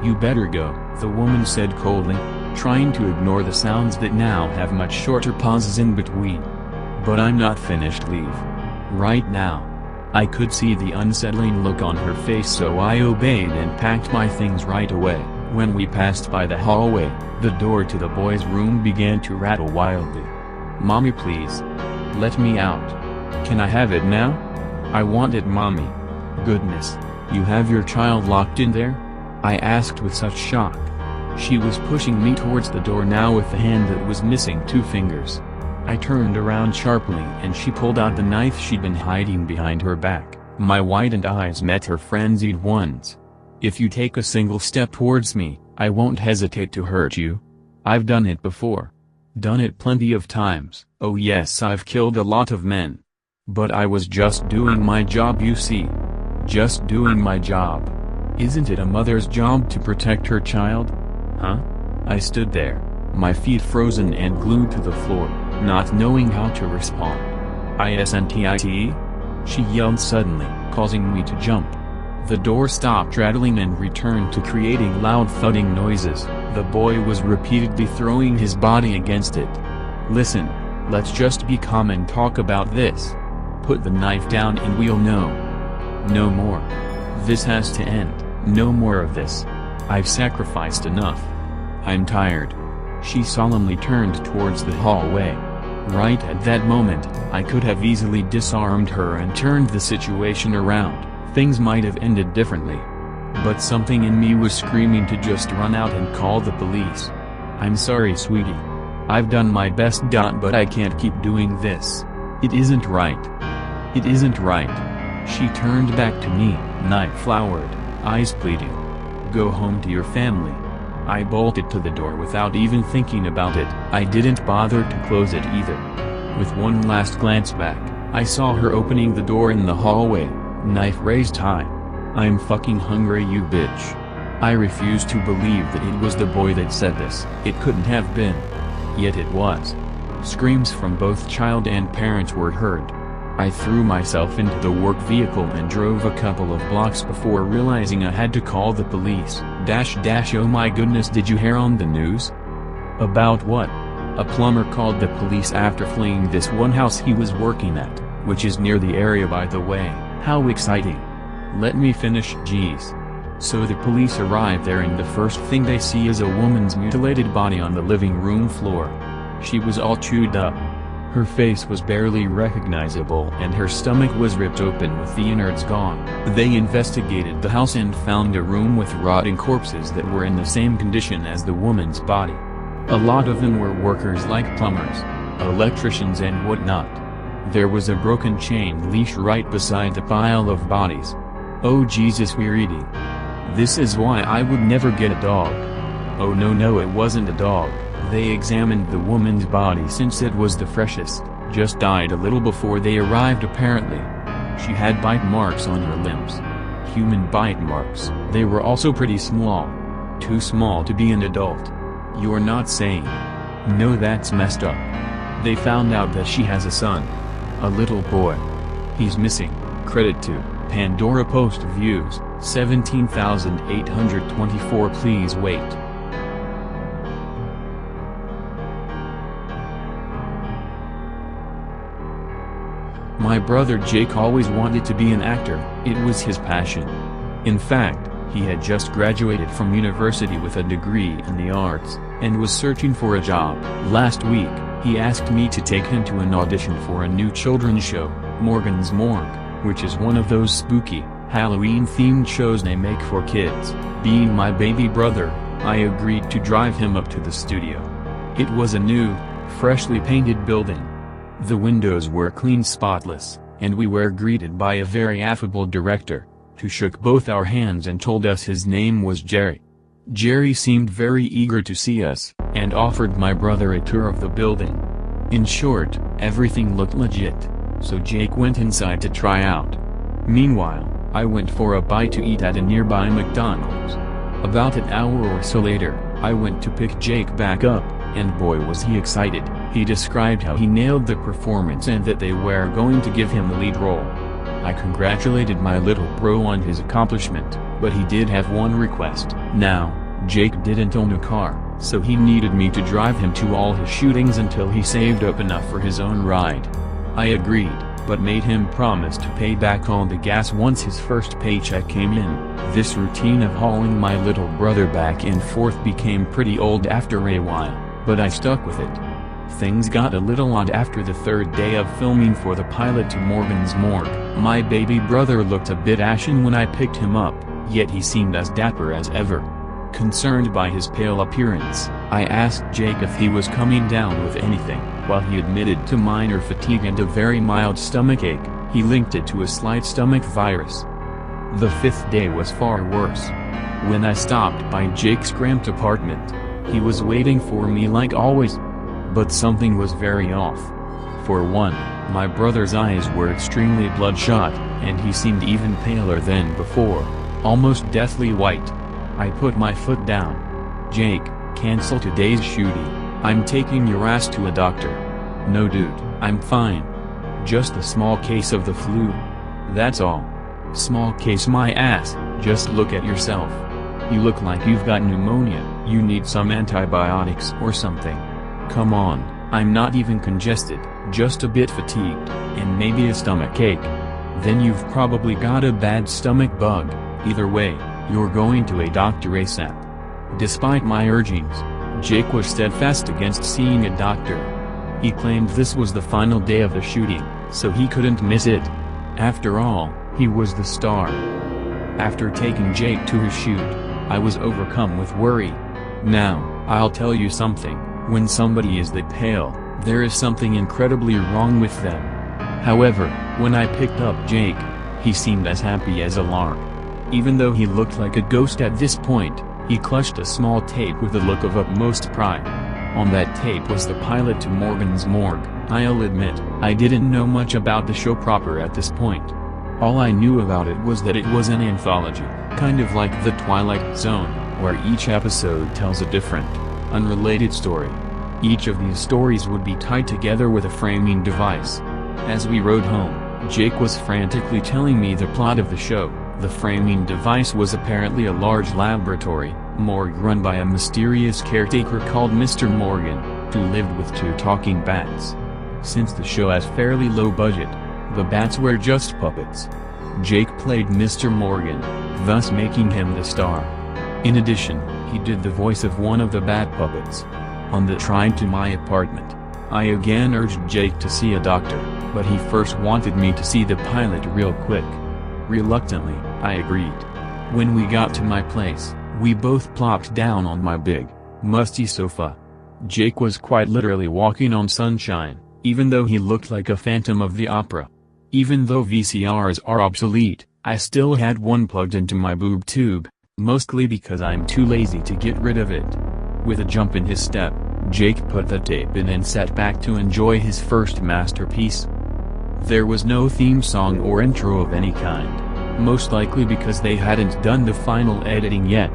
Speaker 1: "You better go," the woman said coldly, trying to ignore the sounds that now have much shorter pauses in between. "But I'm not finished. Leave. Right now." I could see the unsettling look on her face, so I obeyed and packed my things right away. When we passed by the hallway, the door to the boys' room began to rattle wildly. "Mommy, please. Let me out. Can I have it now? I want it, Mommy." "Goodness, you have your child locked in there?" I asked with such shock. She was pushing me towards the door now with the hand that was missing 2 fingers. I turned around sharply and she pulled out the knife she'd been hiding behind her back. My widened eyes met her frenzied ones. "If you take a single step towards me, I won't hesitate to hurt you. I've done it before. Done it plenty of times. Oh yes, I've killed a lot of men. But I was just doing my job, you see. Just doing my job. Isn't it a mother's job to protect her child? Huh?" I stood there, my feet frozen and glued to the floor, not knowing how to respond. "Isn't it?" she yelled suddenly, causing me to jump. The door stopped rattling and returned to creating loud thudding noises. The boy was repeatedly throwing his body against it. "Listen, let's just be calm and talk about this. Put the knife down and we'll know. No more. This has to end. No more of this." I've sacrificed enough. I'm tired. She solemnly turned towards the hallway. Right at that moment, I could have easily disarmed her and turned the situation around. Things might have ended differently. But something in me was screaming to just run out and call the police. I'm sorry, sweetie. I've done my best. But I can't keep doing this. It isn't right. It isn't right. She turned back to me, knife-flowered, eyes pleading. Go home to your family. I bolted to the door without even thinking about it. I didn't bother to close it either. With one last glance back, I saw her opening the door in the hallway, knife raised high. I'm fucking hungry, you bitch. I refuse to believe that it was the boy that said this. It couldn't have been. Yet it was. Screams from both child and parents were heard. I threw myself into the work vehicle and drove a couple of blocks before realizing I had to call the police. Oh my goodness, did you hear on the news? About what? A plumber called the police after fleeing this one house he was working at, which is near the area, by the way. How exciting. Let me finish. Geez. So the police arrive there and the first thing they see is a woman's mutilated body on the living room floor. She was all chewed up. Her face was barely recognizable and her stomach was ripped open with the innards gone. They investigated the house and found a room with rotting corpses that were in the same condition as the woman's body. A lot of them were workers like plumbers, electricians and whatnot. There was a broken chain leash right beside the pile of bodies. Oh Jesus, we're eating. This is why I would never get a dog. Oh no, it wasn't a dog. They examined the woman's body since it was the freshest, just died a little before they arrived apparently. She had bite marks on her limbs. Human bite marks. They were also pretty small. Too small to be an adult. You're not saying? No, that's messed up. They found out that she has a son. A little boy. He's missing. Credit to Pandora post views, 17,824. Please wait. My brother Jake always wanted to be an actor. It was his passion. In fact, he had just graduated from university with a degree in the arts, and was searching for a job. Last week, he asked me to take him to an audition for a new children's show, Morgan's Morgue, which is one of those spooky, Halloween-themed shows they make for kids. Being my baby brother, I agreed to drive him up to the studio. It was a new, freshly painted building. The windows were clean, spotless, and we were greeted by a very affable director, who shook both our hands and told us his name was Jerry. Jerry seemed very eager to see us, and offered my brother a tour of the building. In short, everything looked legit, so Jake went inside to try out. Meanwhile, I went for a bite to eat at a nearby McDonald's. About an hour or so later, I went to pick Jake back up, and boy was he excited. He described how he nailed the performance and that they were going to give him the lead role. I congratulated my little bro on his accomplishment, but he did have one request. Now, Jake didn't own a car, so he needed me to drive him to all his shootings until he saved up enough for his own ride. I agreed, but made him promise to pay back all the gas once his first paycheck came in. This routine of hauling my little brother back and forth became pretty old after a while, but I stuck with it. Things got a little odd after the third day of filming for the pilot to Morgan's Morgue. My baby brother looked a bit ashen when I picked him up, yet he seemed as dapper as ever. Concerned by his pale appearance, I asked Jake if he was coming down with anything. While he admitted to minor fatigue and a very mild stomachache, he linked it to a slight stomach virus. The fifth day was far worse. When I stopped by Jake's cramped apartment, he was waiting for me like always. But something was very off. For one, my brother's eyes were extremely bloodshot, and he seemed even paler than before, almost deathly white. I put my foot down. Jake, cancel today's shooting. I'm taking your ass to a doctor. No dude, I'm fine. Just a small case of the flu. That's all. Small case my ass, just look at yourself. You look like you've got pneumonia. You need some antibiotics or something. Come on, I'm not even congested, just a bit fatigued, and maybe a stomach ache. Then you've probably got a bad stomach bug. Either way, You're going to a doctor ASAP. Despite my urgings, Jake was steadfast against seeing a doctor. He claimed this was the final day of the shooting, so he couldn't miss it. After all, he was the star. After taking Jake to his shoot, I was overcome with worry. Now, I'll tell you something, when somebody is that pale, there is something incredibly wrong with them. However, when I picked up Jake, he seemed as happy as a lark. Even though he looked like a ghost at this point, he clutched a small tape with a look of utmost pride. On that tape was the pilot to Morgan's morgue. I'll admit, I didn't know much about the show proper at this point. All I knew about it was that it was an anthology, kind of like The Twilight Zone, where each episode tells a different, unrelated story. Each of these stories would be tied together with a framing device. As we rode home, Jake was frantically telling me the plot of the show. The framing device was apparently a large laboratory, morgue run by a mysterious caretaker called Mr. Morgan, who lived with 2 talking bats. Since the show has fairly low budget, the bats were just puppets. Jake played Mr. Morgan, thus making him the star. In addition, he did the voice of one of the bat puppets. On the ride to my apartment, I again urged Jake to see a doctor, but he first wanted me to see the pilot real quick. Reluctantly, I agreed. When we got to my place, we both plopped down on my big, musty sofa. Jake was quite literally walking on sunshine, even though he looked like a Phantom of the Opera. Even though VCRs are obsolete, I still had one plugged into my boob tube, mostly because I'm too lazy to get rid of it. With a jump in his step, Jake put the tape in and sat back to enjoy his first masterpiece. There was no theme song or intro of any kind, most likely because they hadn't done the final editing yet.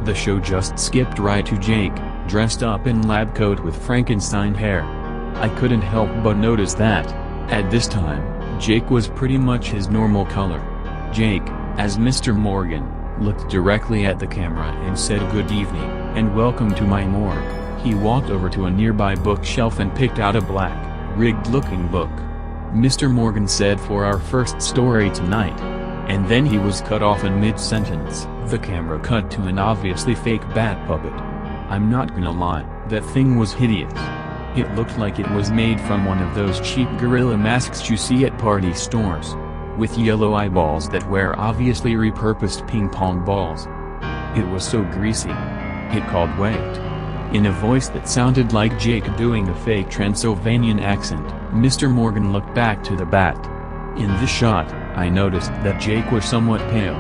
Speaker 1: The show just skipped right to Jake, dressed up in lab coat with Frankenstein hair. I couldn't help but notice that, at this time, Jake was pretty much his normal color. Jake, as Mr. Morgan, looked directly at the camera and said good evening, and welcome to my morgue. He walked over to a nearby bookshelf and picked out a black, rigged-looking book. Mr. Morgan said for our first story tonight. And then he was cut off in mid-sentence. The camera cut to an obviously fake bat puppet. I'm not gonna lie, that thing was hideous. It looked like it was made from one of those cheap gorilla masks you see at party stores, with yellow eyeballs that were obviously repurposed ping pong balls. It was so greasy. It called wait. In a voice that sounded like Jake doing a fake Transylvanian accent, Mr. Morgan looked back to the bat. In this shot, I noticed that Jake was somewhat pale.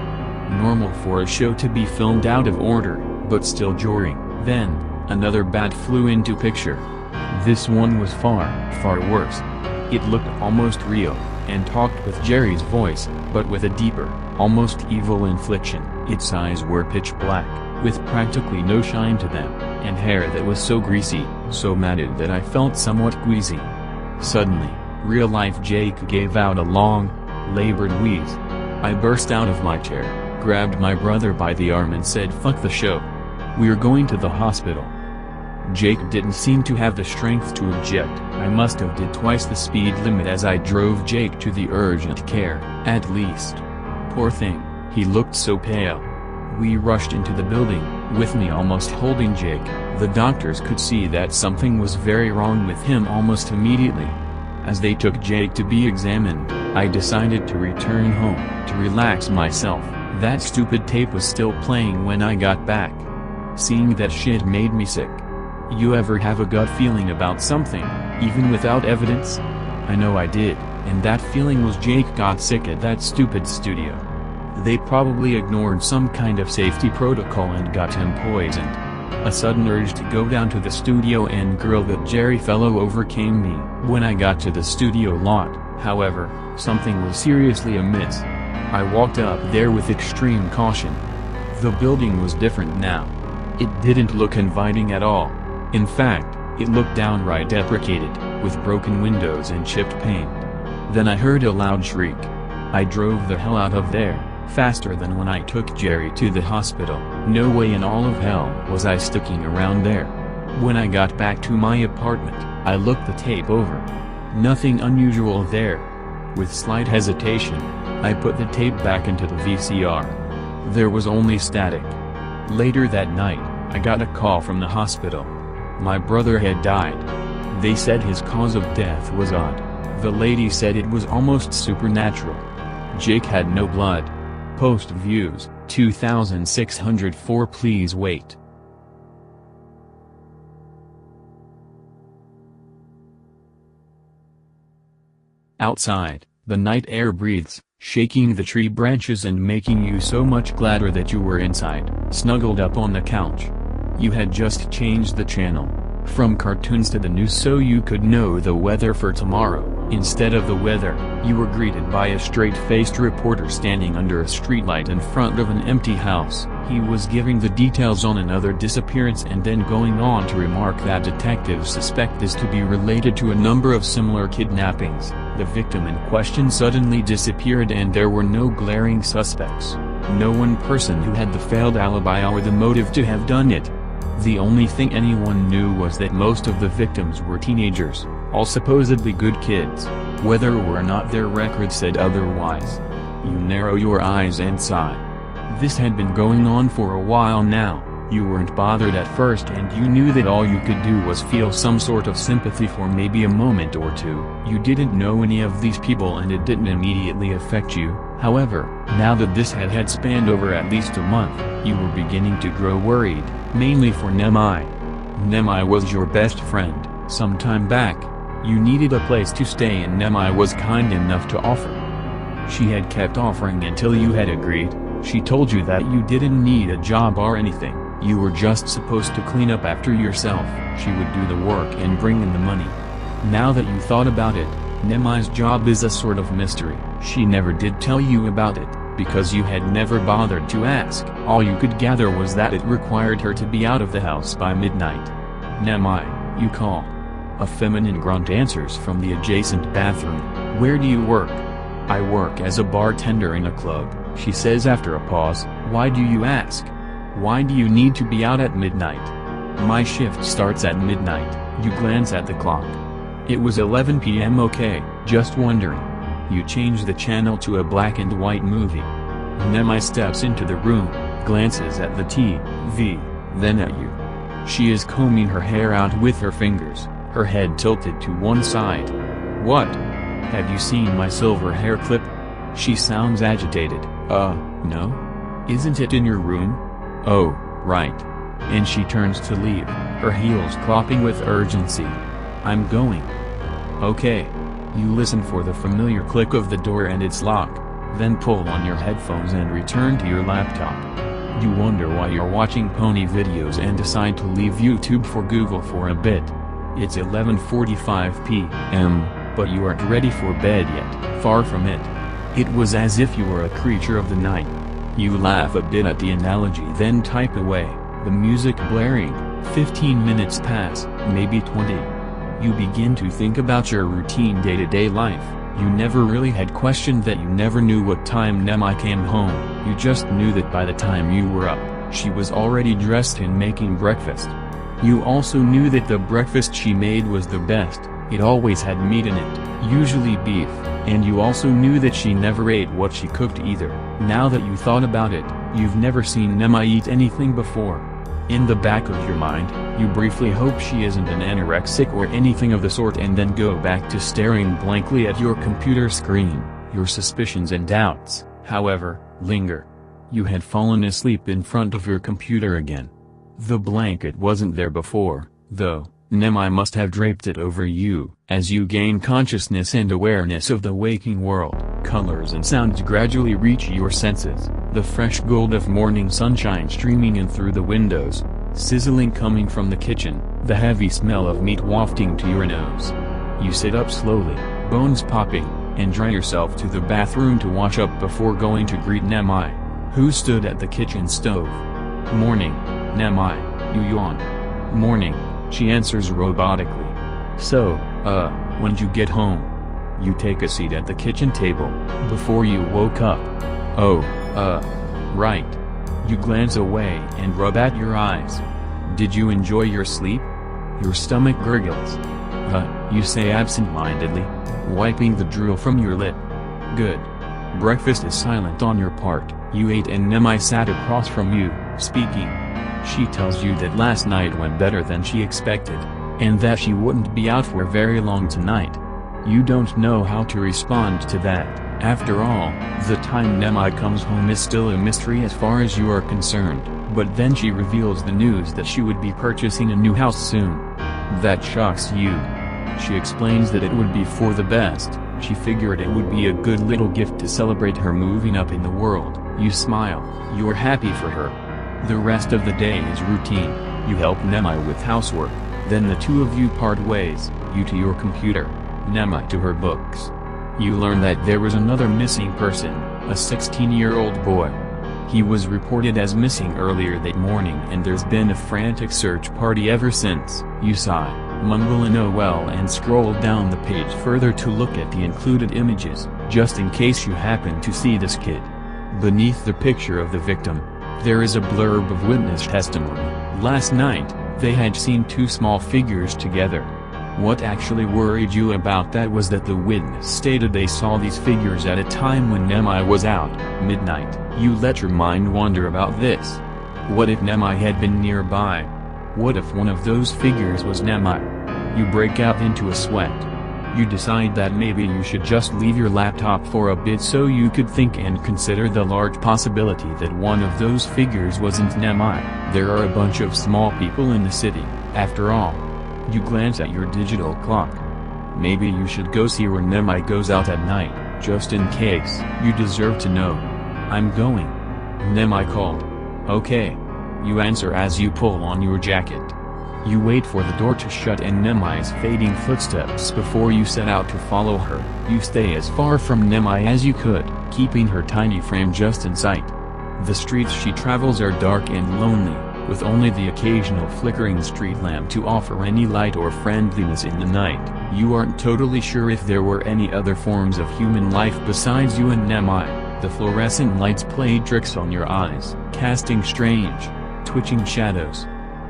Speaker 1: Normal for a show to be filmed out of order, but still jarring. Then, another bat flew into picture. This one was far, far worse. It looked almost real, and talked with Jerry's voice, but with a deeper, almost evil inflection. Its eyes were pitch black, with practically no shine to them, and hair that was so greasy, so matted that I felt somewhat queasy. Suddenly, real-life Jake gave out a long, labored wheeze. I burst out of my chair, grabbed my brother by the arm and said fuck the show. We're going to the hospital. Jake didn't seem to have the strength to object. I must have did twice the speed limit as I drove Jake to the urgent care, at least. Poor thing, he looked so pale. We rushed into the building, with me almost holding Jake. The doctors could see that something was very wrong with him almost immediately. As they took Jake to be examined, I decided to return home, to relax myself. That stupid tape was still playing when I got back. Seeing that shit made me sick. You ever have a gut feeling about something, even without evidence? I know I did, and that feeling was Jake got sick at that stupid studio. They probably ignored some kind of safety protocol and got him poisoned. A sudden urge to go down to the studio and grill that Jerry fellow overcame me. When I got to the studio lot, however, something was seriously amiss. I walked up there with extreme caution. The building was different now. It didn't look inviting at all. In fact, it looked downright deprecated, with broken windows and chipped paint. Then I heard a loud shriek. I drove the hell out of there, faster than when I took Jerry to the hospital. No way in all of hell was I sticking around there. When I got back to my apartment, I looked the tape over. Nothing unusual there. With slight hesitation, I put the tape back into the VCR. There was only static. Later that night, I got a call from the hospital. My brother had died. They said his cause of death was odd. The lady said it was almost supernatural. Jake had no blood. Post views, 2,604. Please wait. Outside, the night air breathes, shaking the tree branches and making you so much gladder that you were inside, snuggled up on the couch. You had just changed the channel, from cartoons to the news so you could know the weather for tomorrow. Instead of the weather, you were greeted by a straight-faced reporter standing under a streetlight in front of an empty house. He was giving the details on another disappearance and then going on to remark that detectives suspect this to be related to a number of similar kidnappings. The victim in question suddenly disappeared and there were no glaring suspects. No one person who had the failed alibi or the motive to have done it. The only thing anyone knew was that most of the victims were teenagers, all supposedly good kids, whether or not their record said otherwise. You narrow your eyes and sigh. This had been going on for a while now. You weren't bothered at first and you knew that all you could do was feel some sort of sympathy for maybe a moment or two. You didn't know any of these people and it didn't immediately affect you. However, now that this had spanned over at least a month, you were beginning to grow worried, mainly for Nemai. Nemai was your best friend. Some time back, you needed a place to stay and Nemai was kind enough to offer. She had kept offering until you had agreed. She told you that you didn't need a job or anything. You were just supposed to clean up after yourself. She would do the work and bring in the money. Now that you thought about it, Nemai's job is a sort of mystery. She never did tell you about it, because you had never bothered to ask. All you could gather was that it required her to be out of the house by midnight. Nemai, you call. A feminine grunt answers from the adjacent bathroom. Where do you work? I work as a bartender in a club, she says after a pause. Why do you ask? Why do you need to be out at midnight? My shift starts at midnight. You glance at the clock. It was 11 p.m. Okay, just wondering. You change the channel to a black and white movie. Nemai steps into the room, glances at the TV, then at you. She is combing her hair out with her fingers, her head tilted to one side. What? Have you seen my silver hair clip? She sounds agitated. No? Isn't it in your room? Oh, right. And she turns to leave, her heels clopping with urgency. I'm going. Okay. You listen for the familiar click of the door and its lock, then pull on your headphones and return to your laptop. You wonder why you're watching pony videos and decide to leave YouTube for Google for a bit. It's 11:45 p.m., but you aren't ready for bed yet. Far from it. It was as if you were a creature of the night. You laugh a bit at the analogy then type away, the music blaring. 15 minutes pass, maybe 20. You begin to think about your routine day-to-day life. You never really had questioned that. You never knew what time Nemai came home. You just knew that by the time you were up, she was already dressed and making breakfast. You also knew that the breakfast she made was the best. It always had meat in it, usually beef, and you also knew that she never ate what she cooked either. Now that you thought about it, you've never seen Nemai eat anything before. In the back of your mind, you briefly hope she isn't an anorexic or anything of the sort and then go back to staring blankly at your computer screen. Your suspicions and doubts, however, linger. You had fallen asleep in front of your computer again. The blanket wasn't there before, though. Nemai must have draped it over you. As you gain consciousness and awareness of the waking world, colors and sounds gradually reach your senses. The fresh gold of morning sunshine streaming in through the windows, sizzling coming from the kitchen, the heavy smell of meat wafting to your nose. You sit up slowly, bones popping, and dry yourself to the bathroom to wash up before going to greet Nemai, who stood at the kitchen stove. Morning, Nemai, you yawn. Morning. She answers robotically. So, when'd you get home? You take a seat at the kitchen table, before you woke up. Oh, right. You glance away and rub at your eyes. Did you enjoy your sleep? Your stomach gurgles. You say absent-mindedly, wiping the drool from your lip. Good. Breakfast is silent on your part. You ate and Nemai sat across from you, speaking. She tells you that last night went better than she expected, and that she wouldn't be out for very long tonight. You don't know how to respond to that. After all, the time Nemai comes home is still a mystery as far as you are concerned, but then she reveals the news that she would be purchasing a new house soon. That shocks you. She explains that it would be for the best. She figured it would be a good little gift to celebrate her moving up in the world. You smile. You're happy for her. The rest of the day is routine. You help Nemai with housework, then the two of you part ways, you to your computer, Nemai to her books. You learn that there was another missing person, a 16-year-old boy. He was reported as missing earlier that morning and there's been a frantic search party ever since. You sigh, mumble an "oh well" and scroll down the page further to look at the included images, just in case you happen to see this kid. Beneath the picture of the victim, there is a blurb of witness testimony. Last night, they had seen two small figures together. What actually worried you about that was that the witness stated they saw these figures at a time when Nemai was out, midnight. You let your mind wander about this. What if Nemai had been nearby? What if one of those figures was Nemai? You break out into a sweat. You decide that maybe you should just leave your laptop for a bit so you could think and consider the large possibility that one of those figures wasn't Nemai. There are a bunch of small people in the city, after all. You glance at your digital clock. Maybe you should go see where Nemai goes out at night, just in case. You deserve to know. I'm going. Nemai called. Okay. You answer as you pull on your jacket. You wait for the door to shut and Nemai's fading footsteps before you set out to follow her. You stay as far from Nemai as you could, keeping her tiny frame just in sight. The streets she travels are dark and lonely, with only the occasional flickering street lamp to offer any light or friendliness in the night. You aren't totally sure if there were any other forms of human life besides you and Nemai. The fluorescent lights played tricks on your eyes, casting strange, twitching shadows.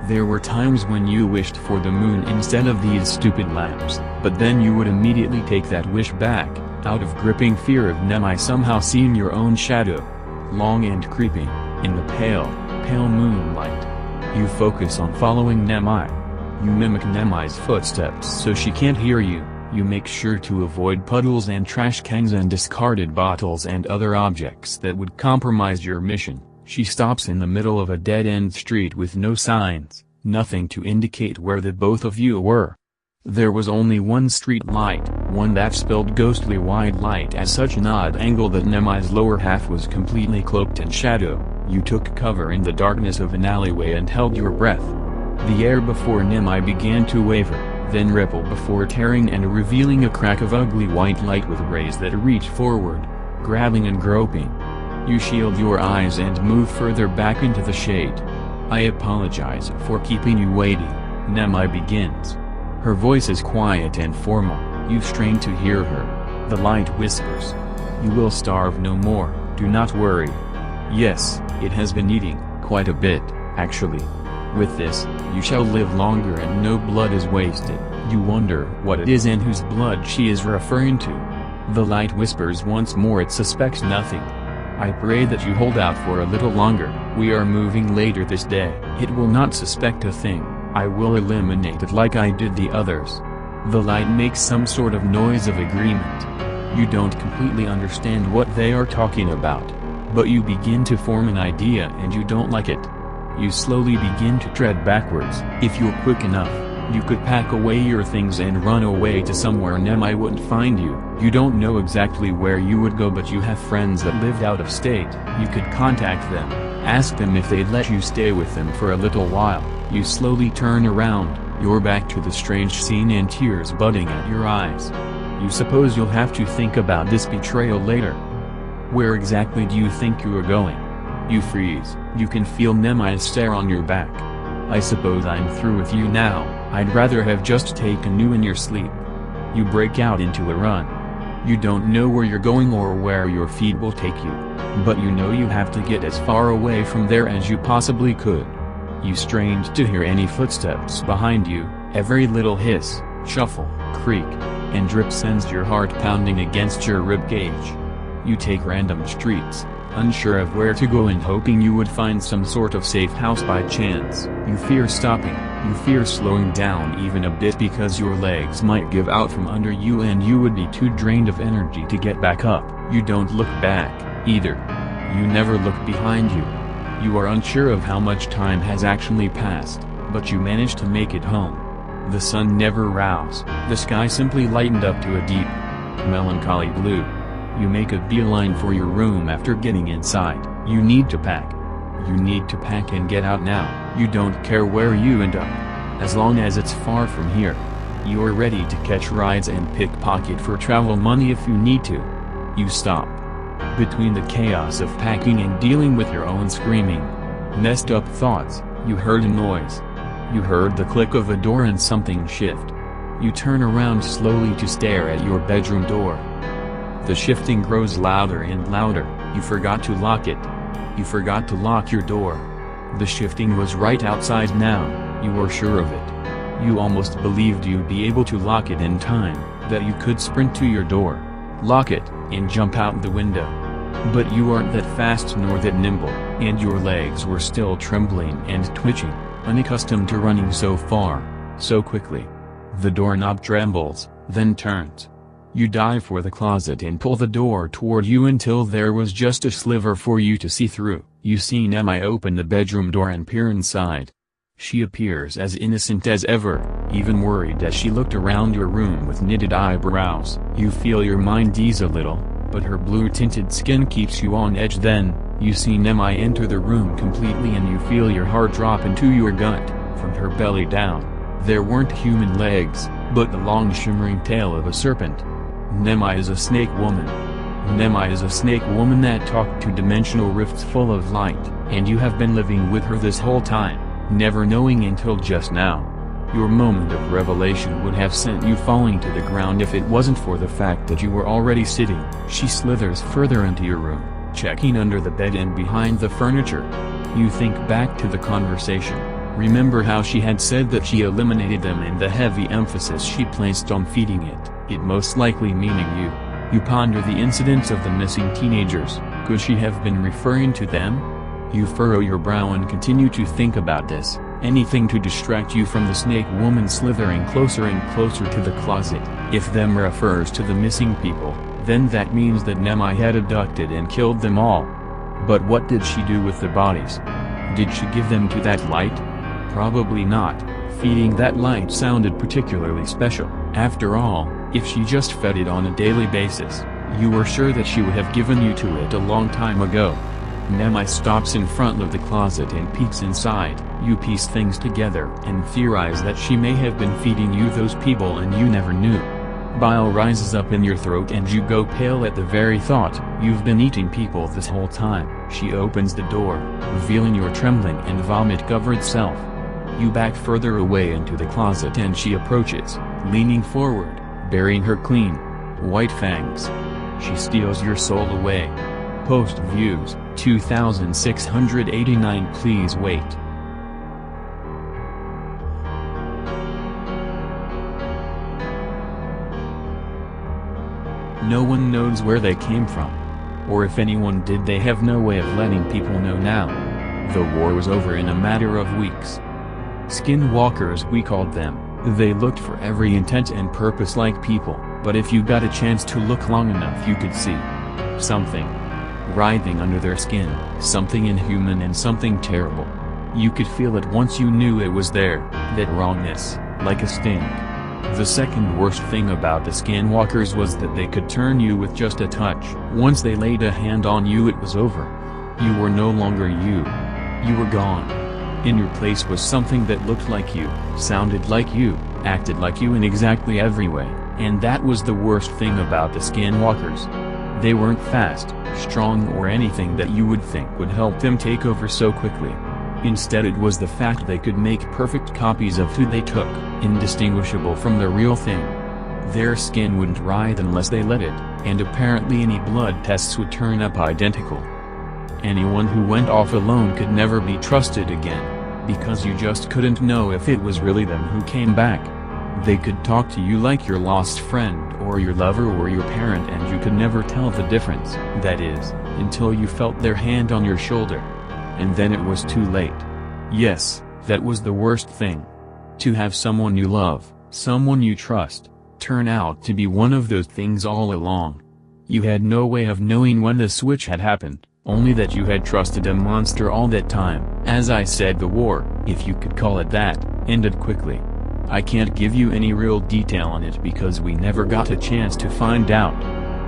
Speaker 1: There were times when you wished for the moon instead of these stupid lamps, but then you would immediately take that wish back, out of gripping fear of Nemai somehow seeing your own shadow, long and creeping, in the pale moonlight. You focus on following Nemai. You mimic Nemai's footsteps so she can't hear you. You make sure to avoid puddles and trash cans and discarded bottles and other objects that would compromise your mission. She stops in the middle of a dead-end street with no signs, nothing to indicate where the both of you were. There was only one street light, one that spilled ghostly wide light at such an odd angle that Nemai's lower half was completely cloaked in shadow. You took cover in the darkness of an alleyway and held your breath. The air before Nemai began to waver, then ripple before tearing and revealing a crack of ugly white light with rays that reach forward, grabbing and groping. You shield your eyes and move further back into the shade. I apologize for keeping you waiting, Nemai begins. Her voice is quiet and formal. You strain to hear her. The light whispers. You will starve no more, do not worry. Yes, it has been eating, quite a bit, actually. With this, you shall live longer and no blood is wasted. You wonder what it is and whose blood she is referring to. The light whispers once more. It suspects nothing. I pray that you hold out for a little longer. We are moving later this day. It will not suspect a thing. I will eliminate it like I did the others. The light makes some sort of noise of agreement. You don't completely understand what they are talking about, but you begin to form an idea and you don't like it. You slowly begin to tread backwards. If you're quick enough, you could pack away your things and run away to somewhere Nemai wouldn't find you. You don't know exactly where you would go, but you have friends that lived out of state. You could contact them, ask them if they'd let you stay with them for a little while. You slowly turn around, your back to the strange scene and tears budding at your eyes. You suppose you'll have to think about this betrayal later. Where exactly do you think you are going? You freeze. You can feel Nemai's stare on your back. I suppose I'm through with you now. I'd rather have just taken you in your sleep. You break out into a run. You don't know where you're going or where your feet will take you, but you know you have to get as far away from there as you possibly could. You strained to hear any footsteps behind you. Every little hiss, shuffle, creak, and drip sends your heart pounding against your ribcage. You take random streets, unsure of where to go and hoping you would find some sort of safe house by chance. You fear stopping, you fear slowing down even a bit because your legs might give out from under you and you would be too drained of energy to get back up. You don't look back, either. You never look behind you. You are unsure of how much time has actually passed, but you manage to make it home. The sun never rose, the sky simply lightened up to a deep, melancholy blue. You make a beeline for your room after getting inside. You need to pack. You need to pack and get out now. You don't care where you end up, as long as it's far from here. You're ready to catch rides and pickpocket for travel money if you need to. You stop. Between the chaos of packing and dealing with your own screaming, messed up thoughts, you heard a noise. You heard the click of a door and something shift. You turn around slowly to stare at your bedroom door. The shifting grows louder and louder. You forgot to lock it. You forgot to lock your door. The shifting was right outside now, you were sure of it. You almost believed you'd be able to lock it in time, that you could sprint to your door, lock it, and jump out the window. But you aren't that fast nor that nimble, and your legs were still trembling and twitching, unaccustomed to running so far, so quickly. The doorknob trembles, then turns. You dive for the closet and pull the door toward you until there was just a sliver for you to see through. You see Nemi open the bedroom door and peer inside. She appears as innocent as ever, even worried as she looked around your room with knitted eyebrows. You feel your mind ease a little, but her blue-tinted skin keeps you on edge. Then, you see Nemi enter the room completely and you feel your heart drop into your gut, from her belly down. There weren't human legs, but the long shimmering tail of a serpent. Nemi is a snake woman. Nemi is a snake woman that talked to dimensional rifts full of light, and you have been living with her this whole time, never knowing until just now. Your moment of revelation would have sent you falling to the ground if it wasn't for the fact that you were already sitting. She slithers further into your room, checking under the bed and behind the furniture. You think back to the conversation. Remember how she had said that she eliminated them and the heavy emphasis she placed on feeding it most likely meaning you. You ponder the incidents of the missing teenagers. Could she have been referring to them? You furrow your brow and continue to think about this, anything to distract you from the snake woman slithering closer and closer to the closet. If them refers to the missing people, then that means that Nemi had abducted and killed them all. But what did she do with the bodies? Did she give them to that light? Probably not. Feeding that light sounded particularly special. After all, if she just fed it on a daily basis, you were sure that she would have given you to it a long time ago. Nemi stops in front of the closet and peeks inside. You piece things together and theorize that she may have been feeding you those people and you never knew. Bile rises up in your throat and you go pale at the very thought. You've been eating people this whole time. She opens the door, revealing your trembling and vomit-covered self. You back further away into the closet and she approaches, leaning forward, baring her clean, white fangs. She steals your soul away. Post views, 2689. Please wait. No one knows where they came from. Or if anyone did, they have no way of letting people know now. The war was over in a matter of weeks. Skinwalkers we called them. They looked for every intent and purpose like people, but if you got a chance to look long enough you could see something writhing under their skin, something inhuman and something terrible. You could feel it once you knew it was there, that wrongness, like a sting. The second worst thing about the skinwalkers was that they could turn you with just a touch. Once they laid a hand on you it was over. You were no longer you. You were gone. In your place was something that looked like you, sounded like you, acted like you in exactly every way, and that was the worst thing about the skinwalkers. They weren't fast, strong or anything that you would think would help them take over so quickly. Instead it was the fact they could make perfect copies of who they took, indistinguishable from the real thing. Their skin wouldn't writhe unless they let it, and apparently any blood tests would turn up identical. Anyone who went off alone could never be trusted again, because you just couldn't know if it was really them who came back. They could talk to you like your lost friend or your lover or your parent, and you could never tell the difference, that is, until you felt their hand on your shoulder. And then it was too late. Yes, that was the worst thing. To have someone you love, someone you trust, turn out to be one of those things all along. You had no way of knowing when the switch had happened, only that you had trusted a monster all that time. As I said, the war, if you could call it that, ended quickly. I can't give you any real detail on it because we never got a chance to find out.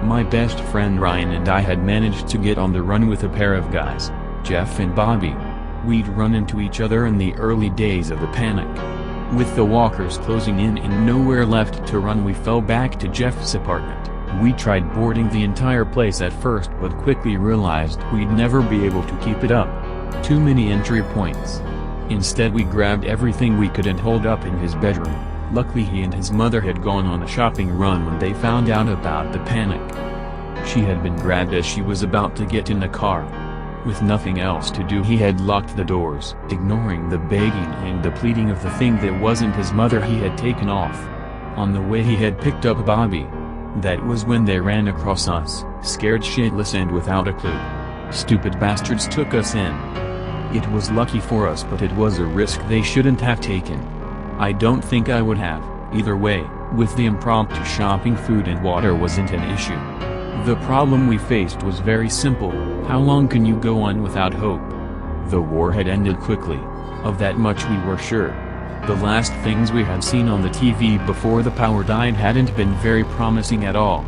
Speaker 1: My best friend Ryan and I had managed to get on the run with a pair of guys, Jeff and Bobby. We'd run into each other in the early days of the panic. With the walkers closing in and nowhere left to run, we fell back to Jeff's apartment. We tried boarding the entire place at first but quickly realized we'd never be able to keep it up. Too many entry points. Instead we grabbed everything we could and holed up in his bedroom. Luckily he and his mother had gone on a shopping run when they found out about the panic. She had been grabbed as she was about to get in the car. With nothing else to do, he had locked the doors. Ignoring the begging and the pleading of the thing that wasn't his mother, he had taken off. On the way he had picked up Bobby. That was when they ran across us, scared shitless and without a clue. Stupid bastards took us in. It was lucky for us, but it was a risk they shouldn't have taken. I don't think I would have, either way. With the impromptu shopping, food and water wasn't an issue. The problem we faced was very simple: how long can you go on without hope? The war had ended quickly. Of that much we were sure. The last things we had seen on the TV before the power died hadn't been very promising at all.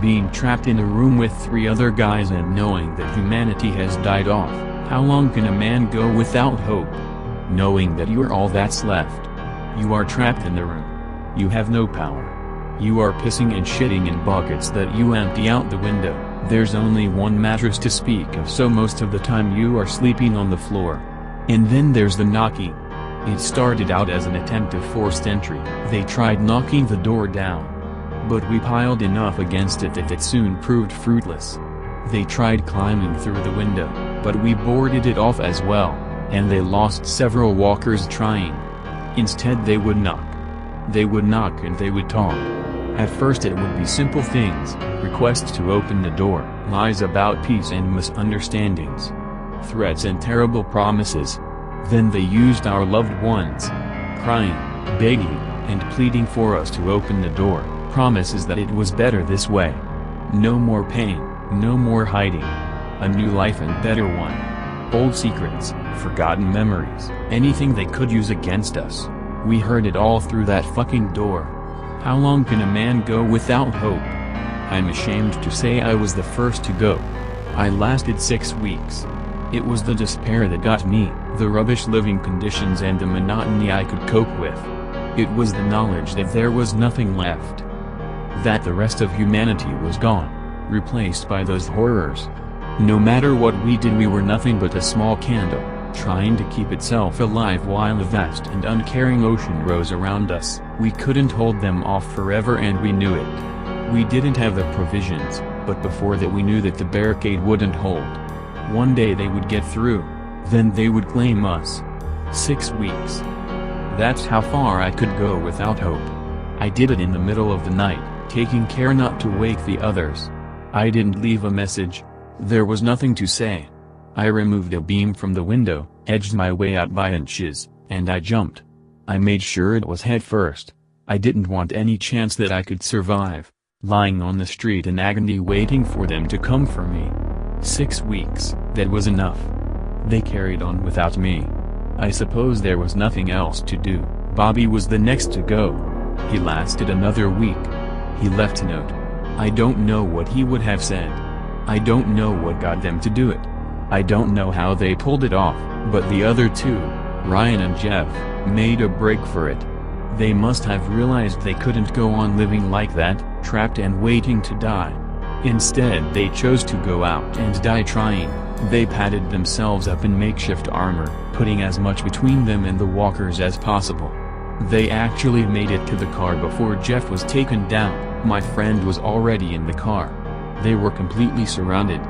Speaker 1: Being trapped in a room with 3 other guys and knowing that humanity has died off, how long can a man go without hope? Knowing that you're all that's left. You are trapped in the room. You have no power. You are pissing and shitting in buckets that you empty out the window. There's only one mattress to speak of, so most of the time you are sleeping on the floor. And then there's the knocking. It started out as an attempt of forced entry. They tried knocking the door down. But we piled enough against it that it soon proved fruitless. They tried climbing through the window, but we boarded it off as well, and they lost several walkers trying. Instead they would knock. They would knock and they would talk. At first it would be simple things, requests to open the door, lies about peace and misunderstandings, threats and terrible promises. Then they used our loved ones, crying, begging, and pleading for us to open the door, promises that it was better this way. No more pain, no more hiding. A new life and better one. Old secrets, forgotten memories, anything they could use against us. We heard it all through that fucking door. How long can a man go without hope? I'm ashamed to say I was the first to go. I lasted 6 weeks. It was the despair that got me, the rubbish living conditions and the monotony I could cope with. It was the knowledge that there was nothing left. That the rest of humanity was gone, replaced by those horrors. No matter what we did, we were nothing but a small candle, trying to keep itself alive while a vast and uncaring ocean rose around us. We couldn't hold them off forever and we knew it. We didn't have the provisions, but before that we knew that the barricade wouldn't hold. One day they would get through. Then they would claim us. 6 weeks. That's how far I could go without hope. I did it in the middle of the night, taking care not to wake the others. I didn't leave a message. There was nothing to say. I removed a beam from the window, edged my way out by inches, and I jumped. I made sure it was head first. I didn't want any chance that I could survive, lying on the street in agony waiting for them to come for me. 6 weeks, that was enough. They carried on without me. I suppose there was nothing else to do. Bobby was the next to go. He lasted another week. He left a note. I don't know what he would have said. I don't know what got them to do it. I don't know how they pulled it off, but the other 2, Ryan and Jeff, made a break for it. They must have realized they couldn't go on living like that, trapped and waiting to die. Instead they chose to go out and die trying. They padded themselves up in makeshift armor, putting as much between them and the walkers as possible. They actually made it to the car before Jeff was taken down. My friend was already in the car. They were completely surrounded.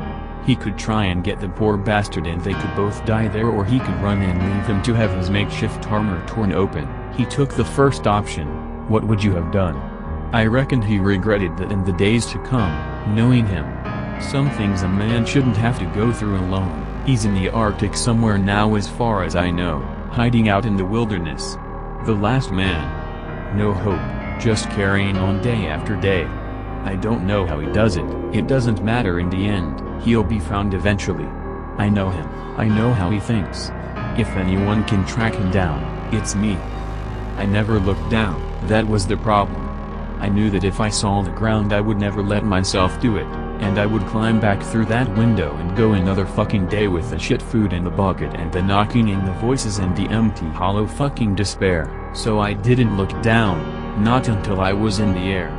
Speaker 1: He could try and get the poor bastard and they could both die there, or he could run and leave him to have his makeshift armor torn open. He took the first option. What would you have done? I reckoned he regretted that in the days to come, knowing him. Some things a man shouldn't have to go through alone. He's in the Arctic somewhere now as far as I know, hiding out in the wilderness. The last man. No hope, just carrying on day after day. I don't know how he does it. It doesn't matter in the end, he'll be found eventually. I know him, I know how he thinks. If anyone can track him down, it's me. I never looked down, that was the problem. I knew that if I saw the ground I would never let myself do it, and I would climb back through that window and go another fucking day with the shit food in the bucket and the knocking and the voices and the empty hollow fucking despair. So I didn't look down, not until I was in the air.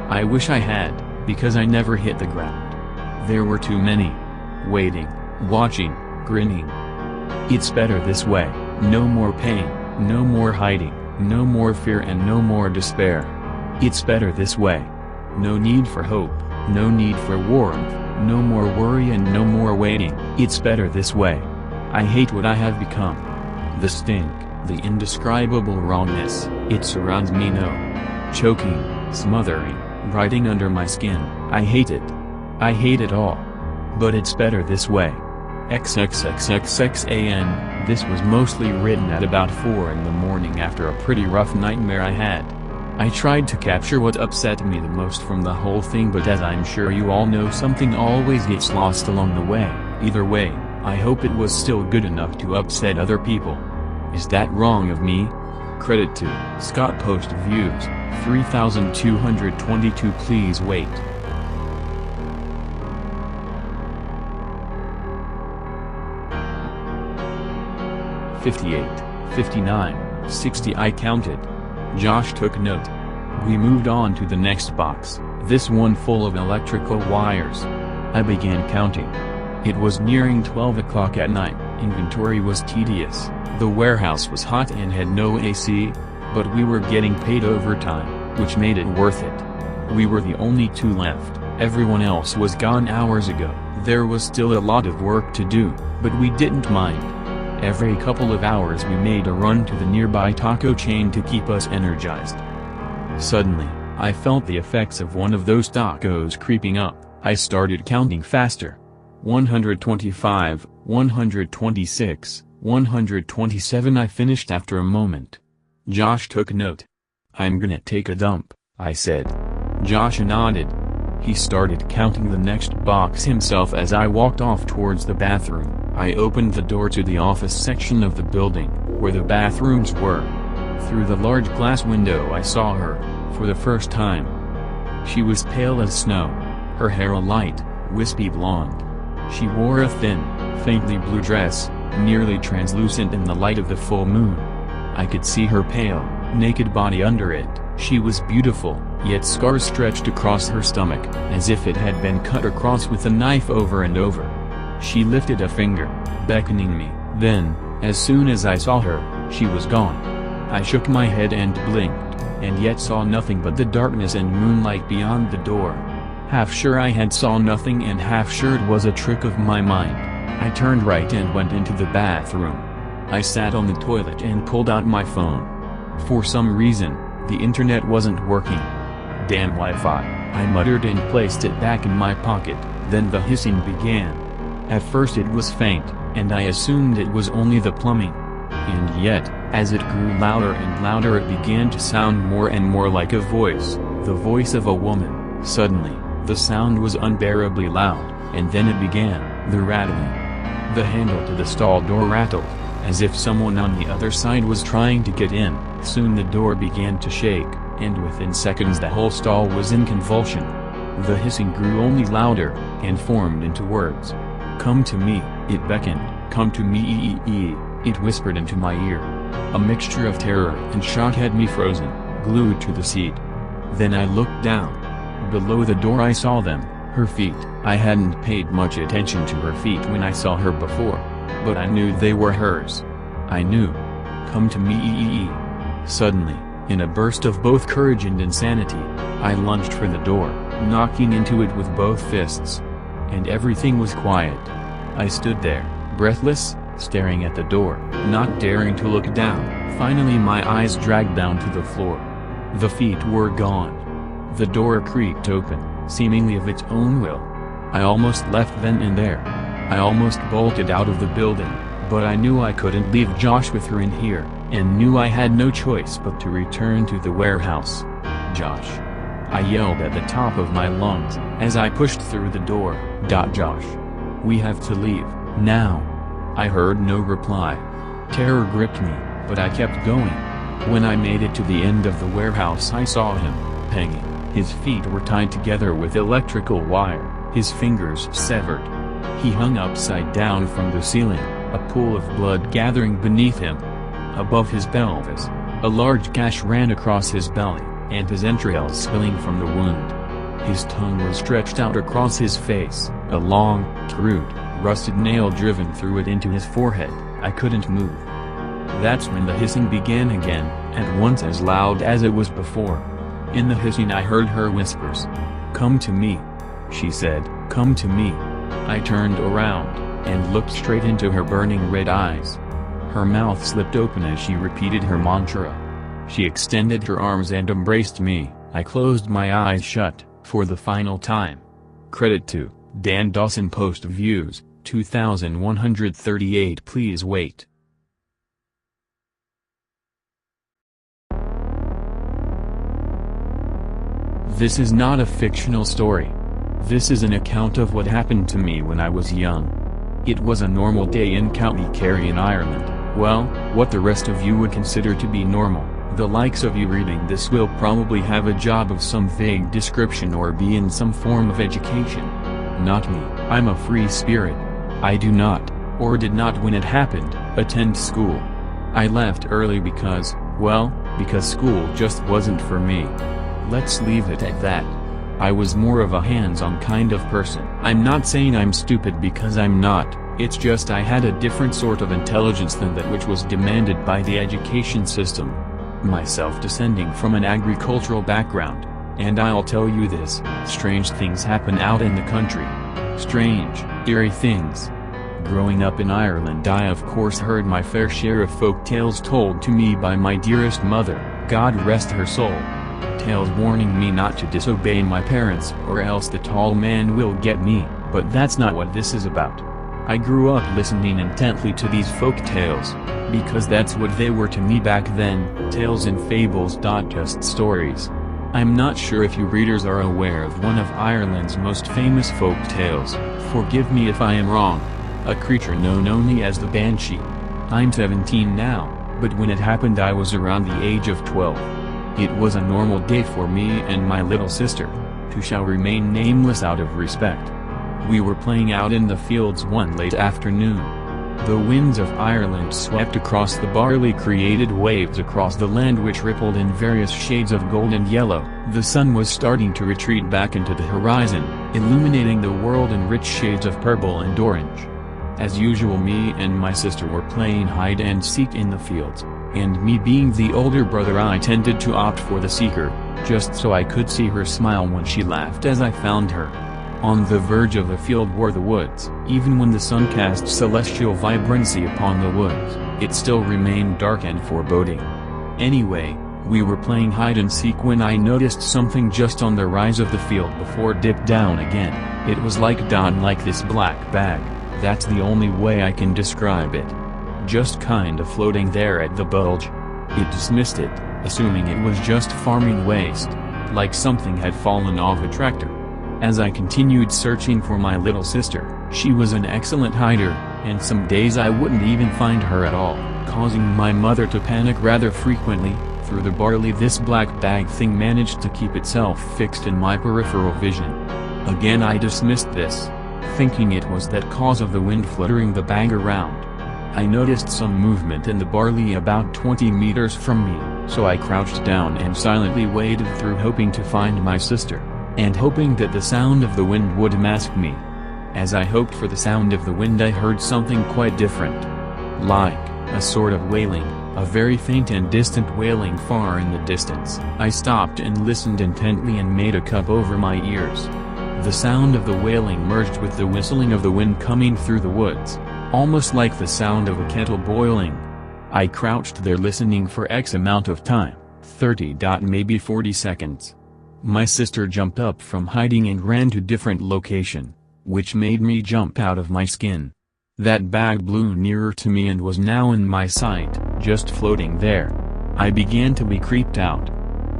Speaker 1: I wish I had, because I never hit the ground. There were too many. Waiting, watching, grinning. It's better this way, no more pain, no more hiding, no more fear and no more despair. It's better this way. No need for hope, no need for warmth, no more worry and no more waiting. It's better this way. I hate what I have become. The stink, the indescribable wrongness, it surrounds me now. Choking, smothering, riding under my skin. I hate it. I hate it all. But it's better this way. XXXXXAN. This was mostly written at about 4 in the morning after a pretty rough nightmare I had. I tried to capture what upset me the most from the whole thing, but as I'm sure you all know, something always gets lost along the way. Either way, I hope it was still good enough to upset other people. Is that wrong of me? Credit to Scott. Post views 3,222. Please wait. "58, 59, 60 I counted. Josh took note. We moved on to the next box, this one full of electrical wires. I began counting. It was nearing 12 o'clock at night. Inventory was tedious, the warehouse was hot and had no AC, but we were getting paid overtime, which made it worth it. We were the only two left, everyone else was gone hours ago. There was still a lot of work to do, but we didn't mind. Every couple of hours we made a run to the nearby taco chain to keep us energized. Suddenly, I felt the effects of one of those tacos creeping up. I started counting faster. 125, 126, 127. I finished after a moment. Josh took note. "I'm gonna take a dump," I said. Josh nodded. He started counting the next box himself as I walked off towards the bathroom. I opened the door to the office section of the building, where the bathrooms were. Through the large glass window I saw her, for the first time. She was pale as snow, her hair a light, wispy blonde. She wore a thin, faintly blue dress, nearly translucent in the light of the full moon. I could see her pale, naked body under it. She was beautiful, yet scars stretched across her stomach, as if it had been cut across with a knife over and over. She lifted a finger, beckoning me, then, as soon as I saw her, she was gone. I shook my head and blinked, and yet saw nothing but the darkness and moonlight beyond the door. Half sure I had saw nothing and half sure it was a trick of my mind. I turned right and went into the bathroom. I sat on the toilet and pulled out my phone. For some reason, the internet wasn't working. "Damn Wi-Fi," I muttered and placed it back in my pocket. Then the hissing began. At first it was faint, and I assumed it was only the plumbing. And yet, as it grew louder and louder, it began to sound more and more like a voice, the voice of a woman. Suddenly, the sound was unbearably loud, and then it began, the rattling. The handle to the stall door rattled, as if someone on the other side was trying to get in. Soon the door began to shake, and within seconds the whole stall was in convulsion. The hissing grew only louder, and formed into words. "Come to me," it beckoned. "Come to me," it whispered into my ear. A mixture of terror and shock had me frozen, glued to the seat. Then I looked down. Below the door I saw them, her feet. I hadn't paid much attention to her feet when I saw her before, but I knew they were hers. I knew. "Come to me." Suddenly, in a burst of both courage and insanity, I lunged for the door, knocking into it with both fists. And everything was quiet. I stood there, breathless, staring at the door, not daring to look down. Finally my eyes dragged down to the floor. The feet were gone. The door creaked open, seemingly of its own will. I almost left then and there. I almost bolted out of the building, but I knew I couldn't leave Josh with her in here, and knew I had no choice but to return to the warehouse. Josh. I yelled at the top of my lungs, as I pushed through the door, Josh. We have to leave, now. I heard no reply. Terror gripped me, but I kept going. When I made it to the end of the warehouse I saw him, hanging. His feet were tied together with electrical wire, his fingers severed. He hung upside down from the ceiling, a pool of blood gathering beneath him. Above his pelvis, a large gash ran across his belly, and his entrails spilling from the wound. His tongue was stretched out across his face, a long, crude, rusted nail driven through it into his forehead. I couldn't move. That's when the hissing began again, at once as loud as it was before. In the hissing I heard her whispers. "Come to me," she said, "come to me." I turned around, and looked straight into her burning red eyes. Her mouth slipped open as she repeated her mantra. She extended her arms and embraced me. I closed my eyes shut, for the final time. Credit to Dan Dawson. Post views, 2138. Please wait. This is not a fictional story. This is an account of what happened to me when I was young. It was a normal day in County Kerry in Ireland. Well, what the rest of you would consider to be normal. The likes of you reading this will probably have a job of some vague description or be in some form of education. Not me. I'm a free spirit. I do not, or did not when it happened, attend school. I left early because school just wasn't for me. Let's leave it at that. I was more of a hands-on kind of person. I'm not saying I'm stupid because I'm not, it's just I had a different sort of intelligence than that which was demanded by the education system. Myself descending from an agricultural background, and I'll tell you this, strange things happen out in the country. Strange, eerie things. Growing up in Ireland I of course heard my fair share of folk tales told to me by my dearest mother, God rest her soul. Tales warning me not to disobey my parents or else the tall man will get me, but that's not what this is about. I grew up listening intently to these folk tales, because that's what they were to me back then, tales and fables. Just stories. I'm not sure if you readers are aware of one of Ireland's most famous folk tales, forgive me if I am wrong. A creature known only as the Banshee. I'm 17 now, but when it happened I was around the age of 12. It was a normal day for me and my little sister, who shall remain nameless out of respect. We were playing out in the fields one late afternoon. The winds of Ireland swept across the barley, created waves across the land which rippled in various shades of gold and yellow. The sun was starting to retreat back into the horizon, illuminating the world in rich shades of purple and orange. As usual, me and my sister were playing hide and seek in the fields, and me being the older brother I tended to opt for the seeker, just so I could see her smile when she laughed as I found her. On the verge of a field were the woods. Even when the sun cast celestial vibrancy upon the woods, it still remained dark and foreboding. Anyway, we were playing hide and seek when I noticed something just on the rise of the field before it dipped down again. It was like this black bag, that's the only way I can describe it. Just kinda floating there at the bulge. It dismissed it, assuming it was just farming waste, like something had fallen off a tractor. As I continued searching for my little sister, she was an excellent hider, and some days I wouldn't even find her at all, causing my mother to panic rather frequently. Through the barley this black bag thing managed to keep itself fixed in my peripheral vision. Again I dismissed this, thinking it was that cause of the wind fluttering the bag around. I noticed some movement in the barley about 20 meters from me, so I crouched down and silently waded through, hoping to find my sister, and hoping that the sound of the wind would mask me. As I hoped for the sound of the wind I heard something quite different. Like a sort of wailing, a very faint and distant wailing far in the distance. I stopped and listened intently and made a cup over my ears. The sound of the wailing merged with the whistling of the wind coming through the woods, almost like the sound of a kettle boiling. I crouched there listening for X amount of time, 30. Maybe 40 seconds. My sister jumped up from hiding and ran to different location, which made me jump out of my skin. That bag blew nearer to me and was now in my sight, just floating there. I began to be creeped out.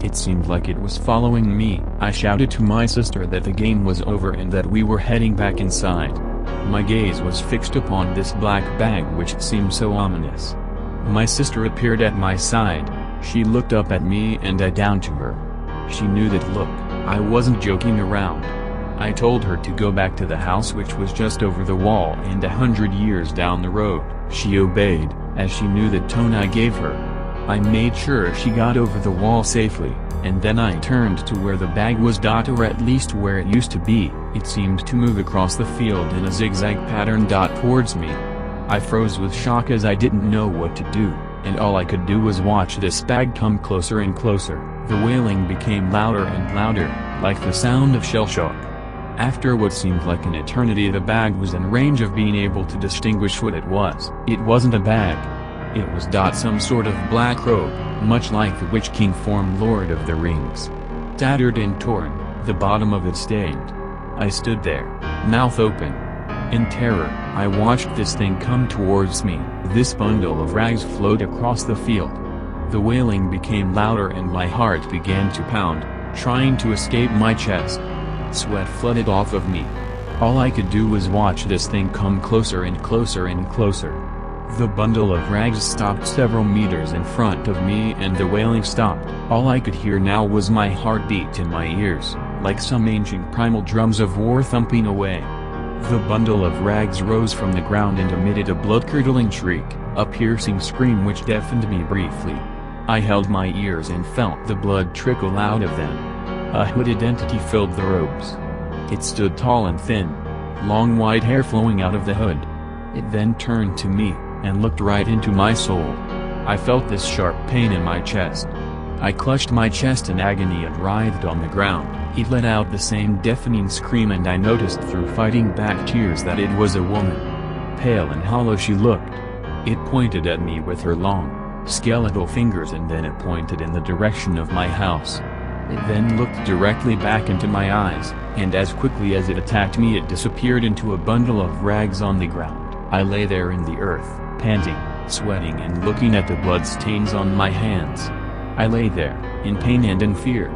Speaker 1: It seemed like it was following me. I shouted to my sister that the game was over and that we were heading back inside. My gaze was fixed upon this black bag which seemed so ominous. My sister appeared at my side. She looked up at me and I down to her. She knew that look, I wasn't joking around. I told her to go back to the house which was just over the wall and 100 years down the road. She obeyed, as she knew the tone I gave her. I made sure she got over the wall safely, and then I turned to where the bag was, or at least where it used to be. It seemed to move across the field in a zigzag pattern towards me. I froze with shock as I didn't know what to do, and all I could do was watch this bag come closer and closer. The wailing became louder and louder, like the sound of shell shock. After what seemed like an eternity, the bag was in range of being able to distinguish what it was. It wasn't a bag. It was some sort of black robe, much like the Witch King form Lord of the Rings. Tattered and torn, the bottom of it stained. I stood there, mouth open. In terror, I watched this thing come towards me. This bundle of rags flowed across the field. The wailing became louder and my heart began to pound, trying to escape my chest. Sweat flooded off of me. All I could do was watch this thing come closer and closer and closer. The bundle of rags stopped several meters in front of me and the wailing stopped. All I could hear now was my heartbeat in my ears, like some ancient primal drums of war thumping away. The bundle of rags rose from the ground and emitted a blood-curdling shriek, a piercing scream which deafened me briefly. I held my ears and felt the blood trickle out of them. A hooded entity filled the robes. It stood tall and thin, long white hair flowing out of the hood. It then turned to me, and looked right into my soul. I felt this sharp pain in my chest. I clutched my chest in agony and writhed on the ground. It let out the same deafening scream and I noticed through fighting back tears that it was a woman. Pale and hollow she looked. It pointed at me with her long, skeletal fingers and then it pointed in the direction of my house. It then looked directly back into my eyes, and as quickly as it attacked me it disappeared into a bundle of rags on the ground. I lay there in the earth, panting, sweating and looking at the bloodstains on my hands. I lay there, in pain and in fear.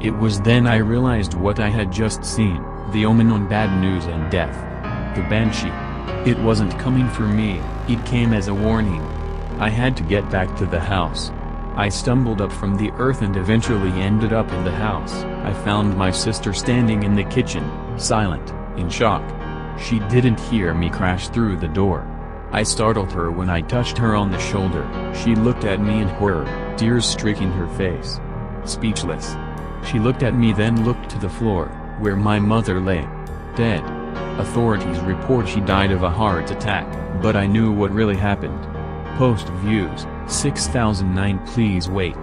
Speaker 1: It was then I realized what I had just seen, the omen on bad news and death. The banshee. It wasn't coming for me, it came as a warning. I had to get back to the house. I stumbled up from the earth and eventually ended up in the house. I found my sister standing in the kitchen, silent, in shock. She didn't hear me crash through the door. I startled her when I touched her on the shoulder. She looked at me in horror, tears streaking her face. Speechless. She looked at me then looked to the floor, where my mother lay. Dead. Authorities report she died of a heart attack, but I knew what really happened. Post views, 6009. Please wait.